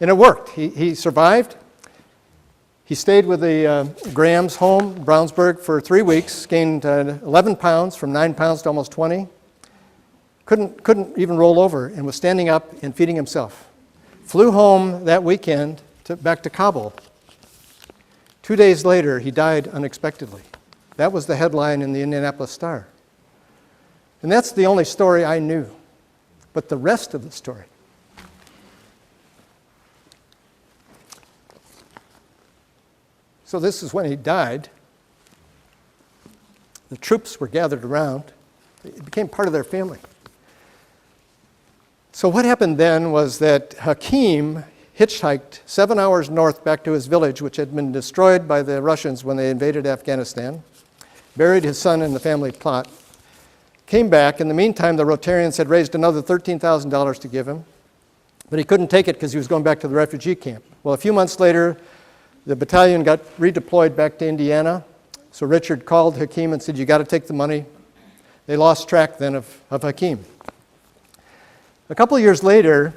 And it worked. He survived. He stayed with the Graham's home, Brownsburg, for 3 weeks, gained 11 pounds, from 9 pounds to almost 20. Couldn't even roll over, and was standing up and feeding himself. Flew home that weekend back to Kabul. 2 days later, he died unexpectedly. That was the headline in the Indianapolis Star. And that's the only story I knew. But the rest of the story. So this is when he died. The troops were gathered around. It became part of their family. So what happened then was that Hakeem hitchhiked 7 hours north back to his village, which had been destroyed by the Russians when they invaded Afghanistan, buried his son in the family plot, came back. In the meantime, the Rotarians had raised another $13,000 to give him, but he couldn't take it because he was going back to the refugee camp. Well, a few months later, the battalion got redeployed back to Indiana, so Richard called Hakeem and said, "You got to take the money." They lost track then of Hakeem. A couple of years later,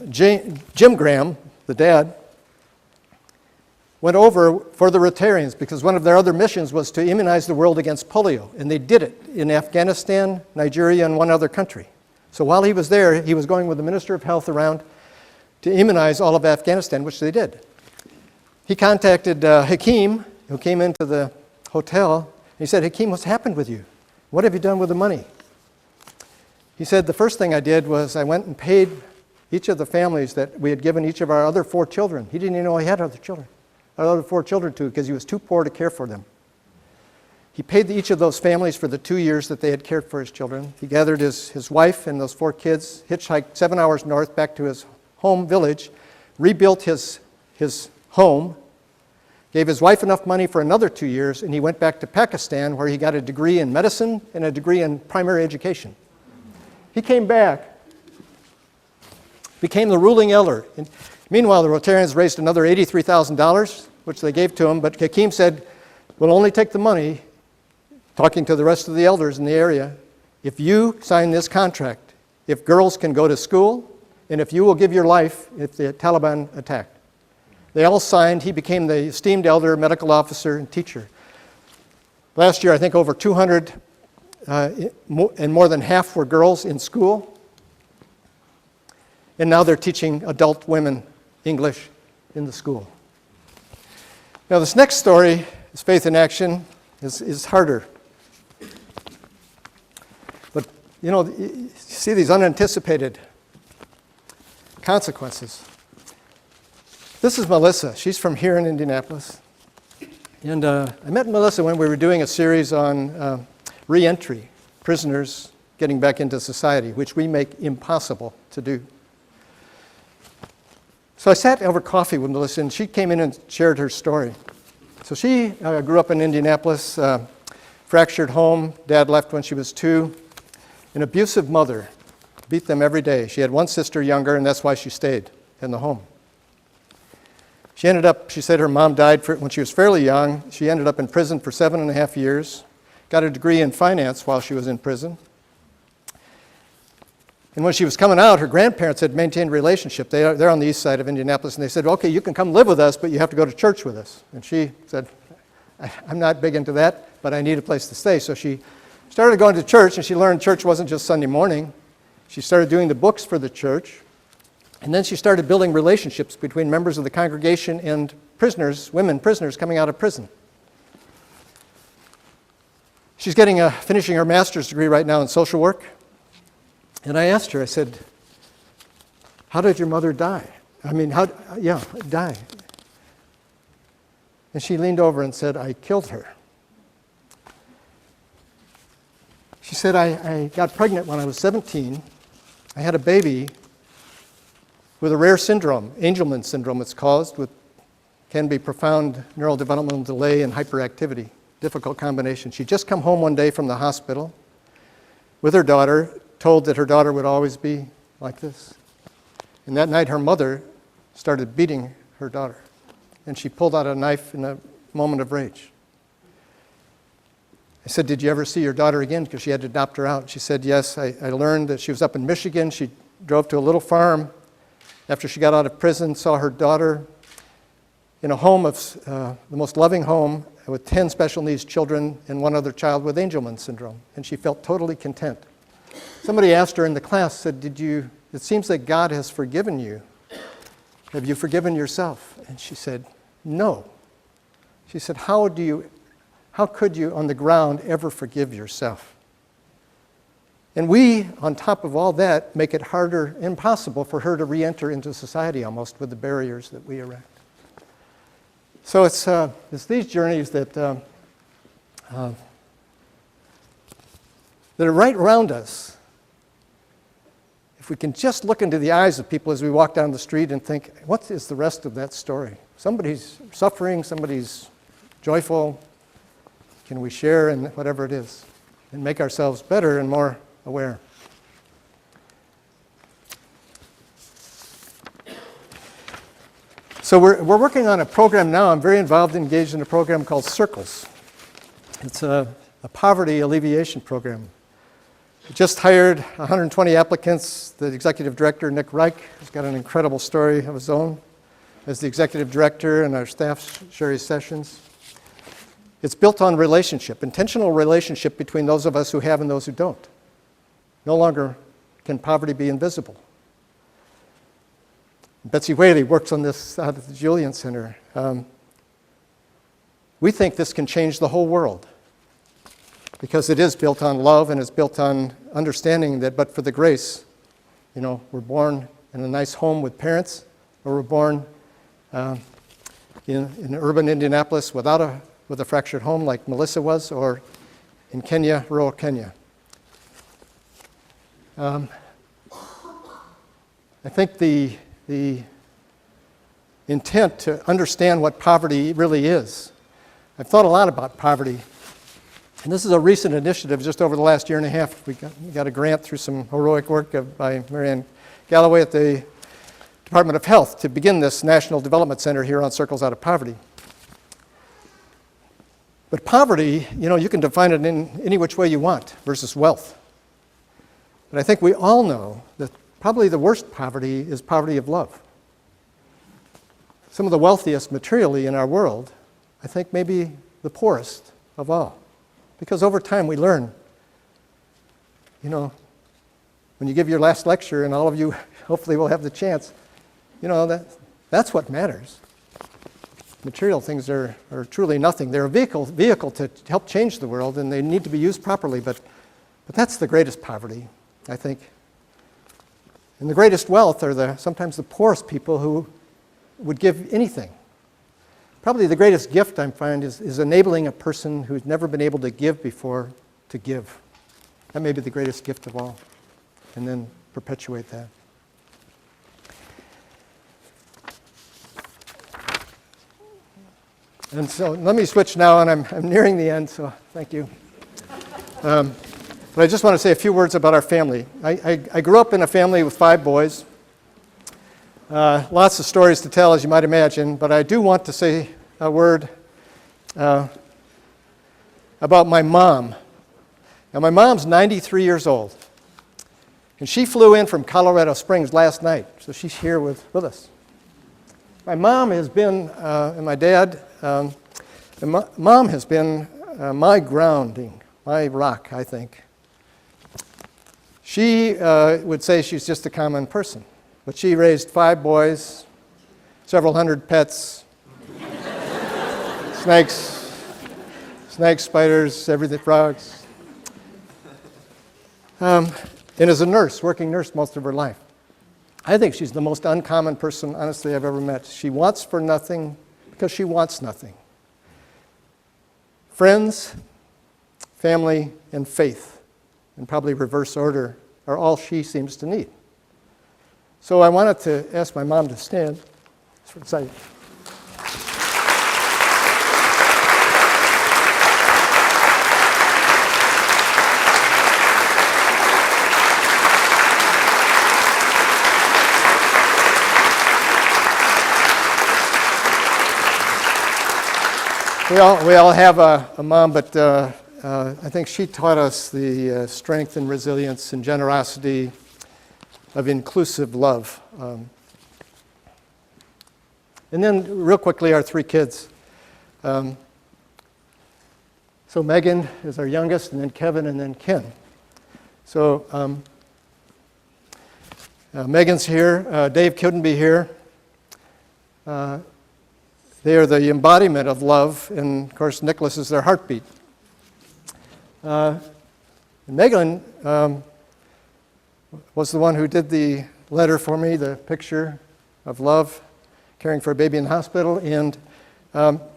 Jim Graham, the dad, went over for the Rotarians because one of their other missions was to immunize the world against polio. And they did it in Afghanistan, Nigeria, and one other country. So while he was there, he was going with the Minister of Health around to immunize all of Afghanistan, which they did. He contacted Hakeem, who came into the hotel. He said, "Hakeem, what's happened with you? What have you done with the money?" He said, "The first thing I did was I went and paid each of the families that we had given each of our other 4 children." He didn't even know he had other children. Our other 4 children to, because he was too poor to care for them. He paid each of those families for the 2 years that they had cared for his children. He gathered his wife and those 4 kids, hitchhiked 7 hours north back to his home village, rebuilt his home, gave his wife enough money for another 2 years, and he went back to Pakistan where he got a degree in medicine and a degree in primary education. He came back, became the ruling elder. And meanwhile, the Rotarians raised another $83,000, which they gave to him, but Hakeem said, "We'll only take the money," talking to the rest of the elders in the area, "if you sign this contract, if girls can go to school, and if you will give your life if the Taliban attacked." They all signed. He became the esteemed elder, medical officer, and teacher. Last year, I think over 200, and more than half were girls in school. And now they're teaching adult women English in the school. Now, this next story, is Faith in Action, is harder. But, you see these unanticipated consequences. This is Melissa. She's from here in Indianapolis. And I met Melissa when we were doing a series on re-entry, prisoners getting back into society, which we make impossible to do. So I sat over coffee with Melissa, and she came in and shared her story. So she grew up in Indianapolis, fractured home. Dad left when she was 2. An abusive mother, beat them every day. She had one sister younger, and that's why she stayed in the home. She ended up, she said her mom died when she was fairly young. She ended up in prison for 7.5 years, got a degree in finance while she was in prison. And when she was coming out, her grandparents had maintained a relationship. They're on the east side of Indianapolis, and they said, "Okay, you can come live with us, but you have to go to church with us." And she said, "I'm not big into that, but I need a place to stay." So she started going to church, and she learned church wasn't just Sunday morning. She started doing the books for the church. And then she started building relationships between members of the congregation and prisoners, women prisoners coming out of prison. She's finishing her master's degree right now in social work. And I asked her, I said, "How did your mother die? Die." And she leaned over and said, "I killed her." She said, I got pregnant when I was 17. I had a baby with a rare syndrome, Angelman syndrome it's caused, with can be profound neurodevelopmental delay and hyperactivity, difficult combination. She'd just come home one day from the hospital with her daughter, told that her daughter would always be like this. And that night her mother started beating her daughter, and she pulled out a knife in a moment of rage. I said, "Did you ever see your daughter again?" Because she had to adopt her out. She said, "Yes, I learned that she was up in Michigan. She drove to a little farm after she got out of prison, saw her daughter in a home of the most loving home with 10 special needs children and one other child with Angelman syndrome, and she felt totally content." Somebody asked her in the class, said, "It seems that God has forgiven you. Have you forgiven yourself?" And she said, "No." She said, how could you on the ground ever forgive yourself?" And we, on top of all that, make it harder, impossible for her to re-enter into society almost with the barriers that we erect. So it's these journeys that are right around us. If we can just look into the eyes of people as we walk down the street and think, what is the rest of that story? Somebody's suffering, somebody's joyful. Can we share in whatever it is and make ourselves better and more aware? So we're working on a program now. I'm very involved, engaged in a program called Circles. It's a poverty alleviation program. We just hired 120 applicants. The executive director, Nick Reich, has got an incredible story of his own as the executive director, and our staff share his sessions. It's built on relationship, intentional relationship between those of us who have and those who don't. No longer can poverty be invisible. Betsy Whaley works on this out at the Julian Center. We think this can change the whole world because it is built on love and it's built on understanding that but for the grace, we're born in a nice home with parents, or we're born in urban Indianapolis with a fractured home like Melissa was, or in Kenya, rural Kenya. I think the intent to understand what poverty really is. I've thought a lot about poverty, and this is a recent initiative just over the last year and a half. We got a grant through some heroic work by Marianne Galloway at the Department of Health to begin this National Development Center here on Circles Out of Poverty. But poverty, you can define it in any which way you want versus wealth. But I think we all know that probably the worst poverty is poverty of love. Some of the wealthiest materially in our world, I think maybe the poorest of all. Because over time we learn, when you give your last lecture, and all of you hopefully will have the chance, that's what matters. Material things are truly nothing. They're a vehicle to help change the world, and they need to be used properly, but that's the greatest poverty, I think. And the greatest wealth are sometimes the poorest people who would give anything. Probably the greatest gift I find is enabling a person who's never been able to give before to give. That may be the greatest gift of all, and then perpetuate that. And so let me switch now, and I'm nearing the end, so thank you. But I just want to say a few words about our family. I grew up in a family with 5 boys. Lots of stories to tell, as you might imagine, but I do want to say a word about my mom. Now, my mom's 93 years old, and she flew in from Colorado Springs last night, so she's here with us. My mom has been, and my dad, and Mom has been my grounding, my rock, I think. She would say she's just a common person, but she raised 5 boys, several hundred pets, snakes, spiders, everything, frogs, and as a nurse, working nurse most of her life. I think she's the most uncommon person, honestly, I've ever met. She wants for nothing because she wants nothing. Friends, family, and faith, in probably reverse order, are all she seems to need. So I wanted to ask my mom to stand. That's exciting. We all have a mom, but I think she taught us the strength and resilience and generosity of inclusive love. And then, real quickly, our three kids. So Megan is our youngest, and then Kevin, and then Ken. So Megan's here. Dave couldn't be here. They are the embodiment of love, and of course, Nicholas is their heartbeat. Megan was the one who did the letter for me, the picture of love, caring for a baby in the hospital, and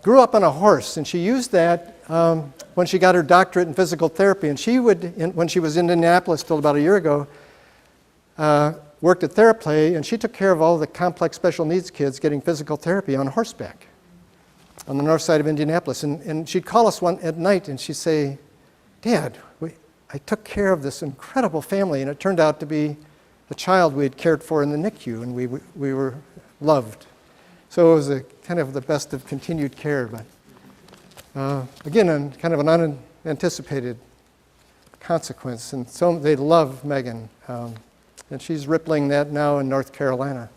grew up on a horse, and she used that when she got her doctorate in physical therapy. And she would, when she was in Indianapolis till about a year ago, worked at TheraPlay, and she took care of all the complex special needs kids getting physical therapy on horseback on the north side of Indianapolis. And she'd call us one at night, and she'd say, "Dad, I took care of this incredible family," and it turned out to be a child we had cared for in the NICU, and we were loved. So it was a kind of the best of continued care, but again, kind of an unanticipated consequence. And so they love Megan, and she's rippling that now in North Carolina.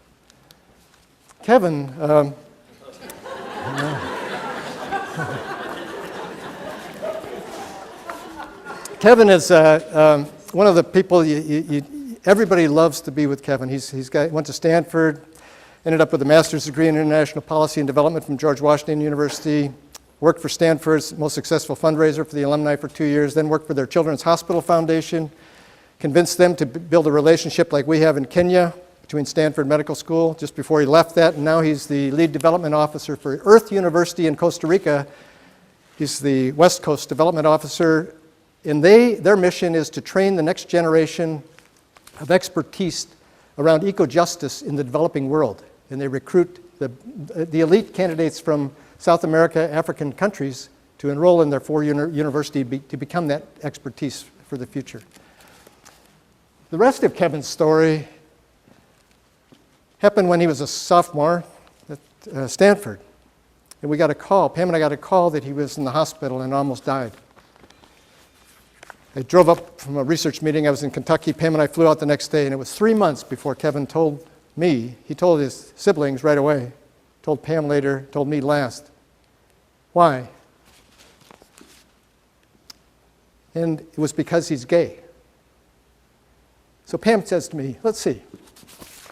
Kevin, Kevin is one of the people everybody loves to be with. Kevin. Went to Stanford, ended up with a master's degree in international policy and development from George Washington University, worked for Stanford's most successful fundraiser for the alumni for 2 years, then worked for their Children's Hospital Foundation, convinced them to build a relationship like we have in Kenya between Stanford Medical School just before he left that, and now he's the lead development officer for Earth University in Costa Rica. He's the West Coast Development Officer, and their mission is to train the next generation of expertise around eco-justice in the developing world. And they recruit the elite candidates from South America, African countries to enroll in their university to become that expertise for the future. The rest of Kevin's story happened when he was a sophomore at Stanford. And we got a call, Pam and I got a call that he was in the hospital and almost died. I drove up from a research meeting. I was in Kentucky. Pam and I flew out the next day, and it was 3 months before Kevin told me. He told his siblings right away, told Pam later, told me last. Why? And it was because he's gay. So Pam says to me, let's see,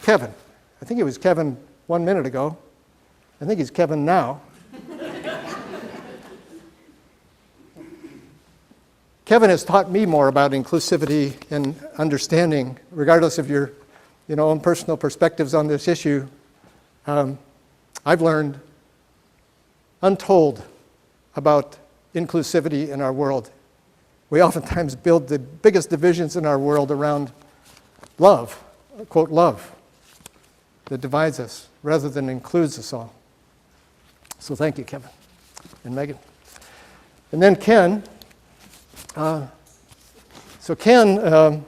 Kevin. I think it was Kevin 1 minute ago. I think he's Kevin now. Kevin has taught me more about inclusivity and understanding, regardless of your own personal perspectives on this issue. I've learned untold about inclusivity in our world. We oftentimes build the biggest divisions in our world around love, quote, love, that divides us rather than includes us all. So thank you, Kevin and Megan. And then Ken. So Ken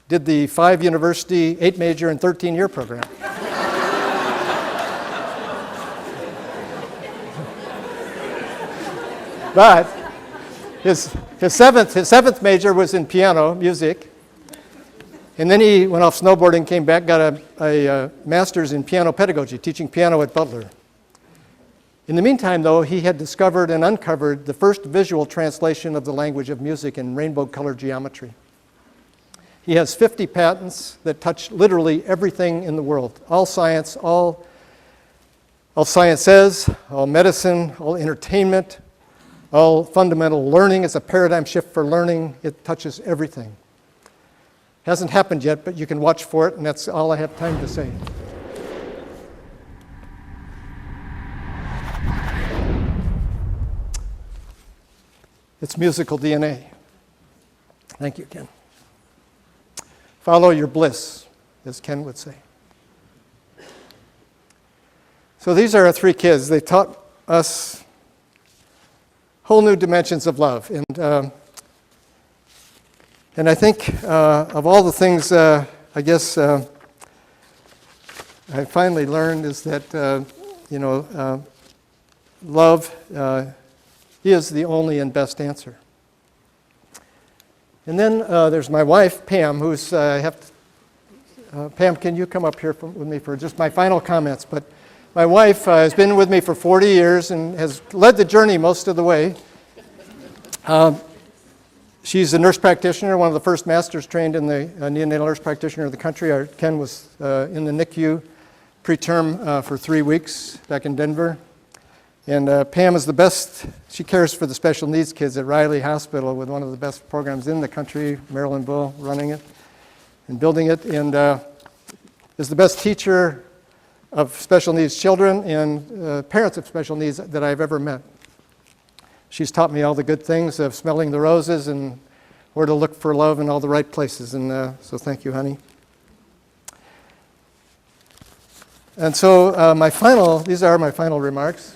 did the 5-university, 8-major, and 13-year program. But his seventh major was in piano, music. And then he went off snowboarding, came back, got a master's in piano pedagogy, teaching piano at Butler. In the meantime, though, he had discovered and uncovered the first visual translation of the language of music in rainbow-colored geometry. He has 50 patents that touch literally everything in the world. All science, all sciences, all medicine, all entertainment, all fundamental learning is a paradigm shift for learning. It touches everything. Hasn't happened yet, but you can watch for it, and that's all I have time to say. It's musical DNA. Thank you, Ken. Follow your bliss, as Ken would say. So these are our three kids. They taught us whole new dimensions of love. And I think of all the things I guess I finally learned is that, love He is the only and best answer. And then there's my wife, Pam, who's, Pam, can you come up here with me for just my final comments? But my wife has been with me for 40 years and has led the journey most of the way. She's a nurse practitioner, one of the first masters trained in the neonatal nurse practitioner of the country. Ken was in the NICU preterm for 3 weeks back in Denver. And Pam is the best. She cares for the special needs kids at Riley Hospital with one of the best programs in the country, Marilyn Bull running it and building it, and is the best teacher of special needs children and parents of special needs that I've ever met. She's taught me all the good things of smelling the roses and where to look for love in all the right places, and so thank you, honey. And so these are my final remarks.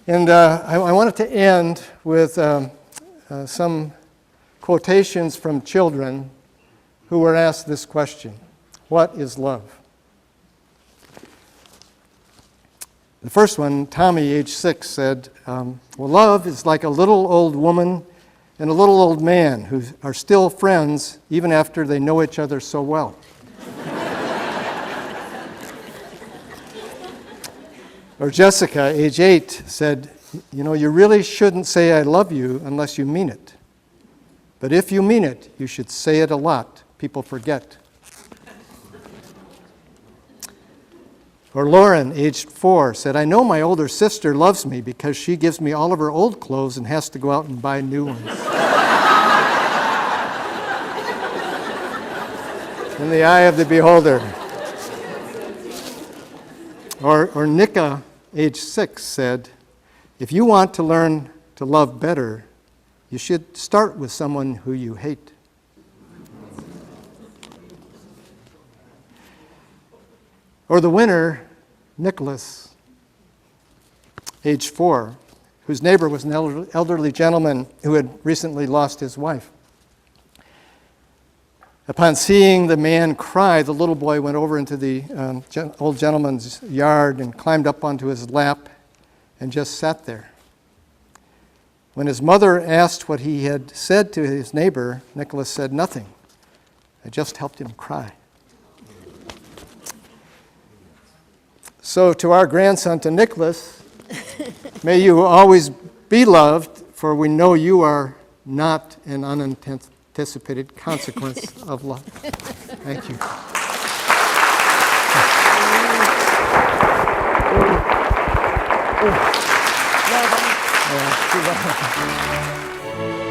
And I wanted to end with some quotations from children who were asked this question: what is love? The first one, Tommy, age 6, said, well, love is like a little old woman and a little old man who are still friends even after they know each other so well. Or Jessica, age 8, said, you know, you really shouldn't say I love you unless you mean it. But if you mean it, you should say it a lot. People forget. Or Lauren, aged 4, said, I know my older sister loves me because she gives me all of her old clothes and has to go out and buy new ones. In the eye of the beholder. Or Nika, age 6, said, if you want to learn to love better, you should start with someone who you hate. Or the winner, Nicholas, age 4, whose neighbor was an elderly gentleman who had recently lost his wife. Upon seeing the man cry, the little boy went over into the old gentleman's yard and climbed up onto his lap and just sat there. When his mother asked what he had said to his neighbor, Nicholas said nothing. I just helped him cry. So to our grandson, to Nicholas, may you always be loved, for we know you are not an unanticipated consequence of love. Thank you. Well done.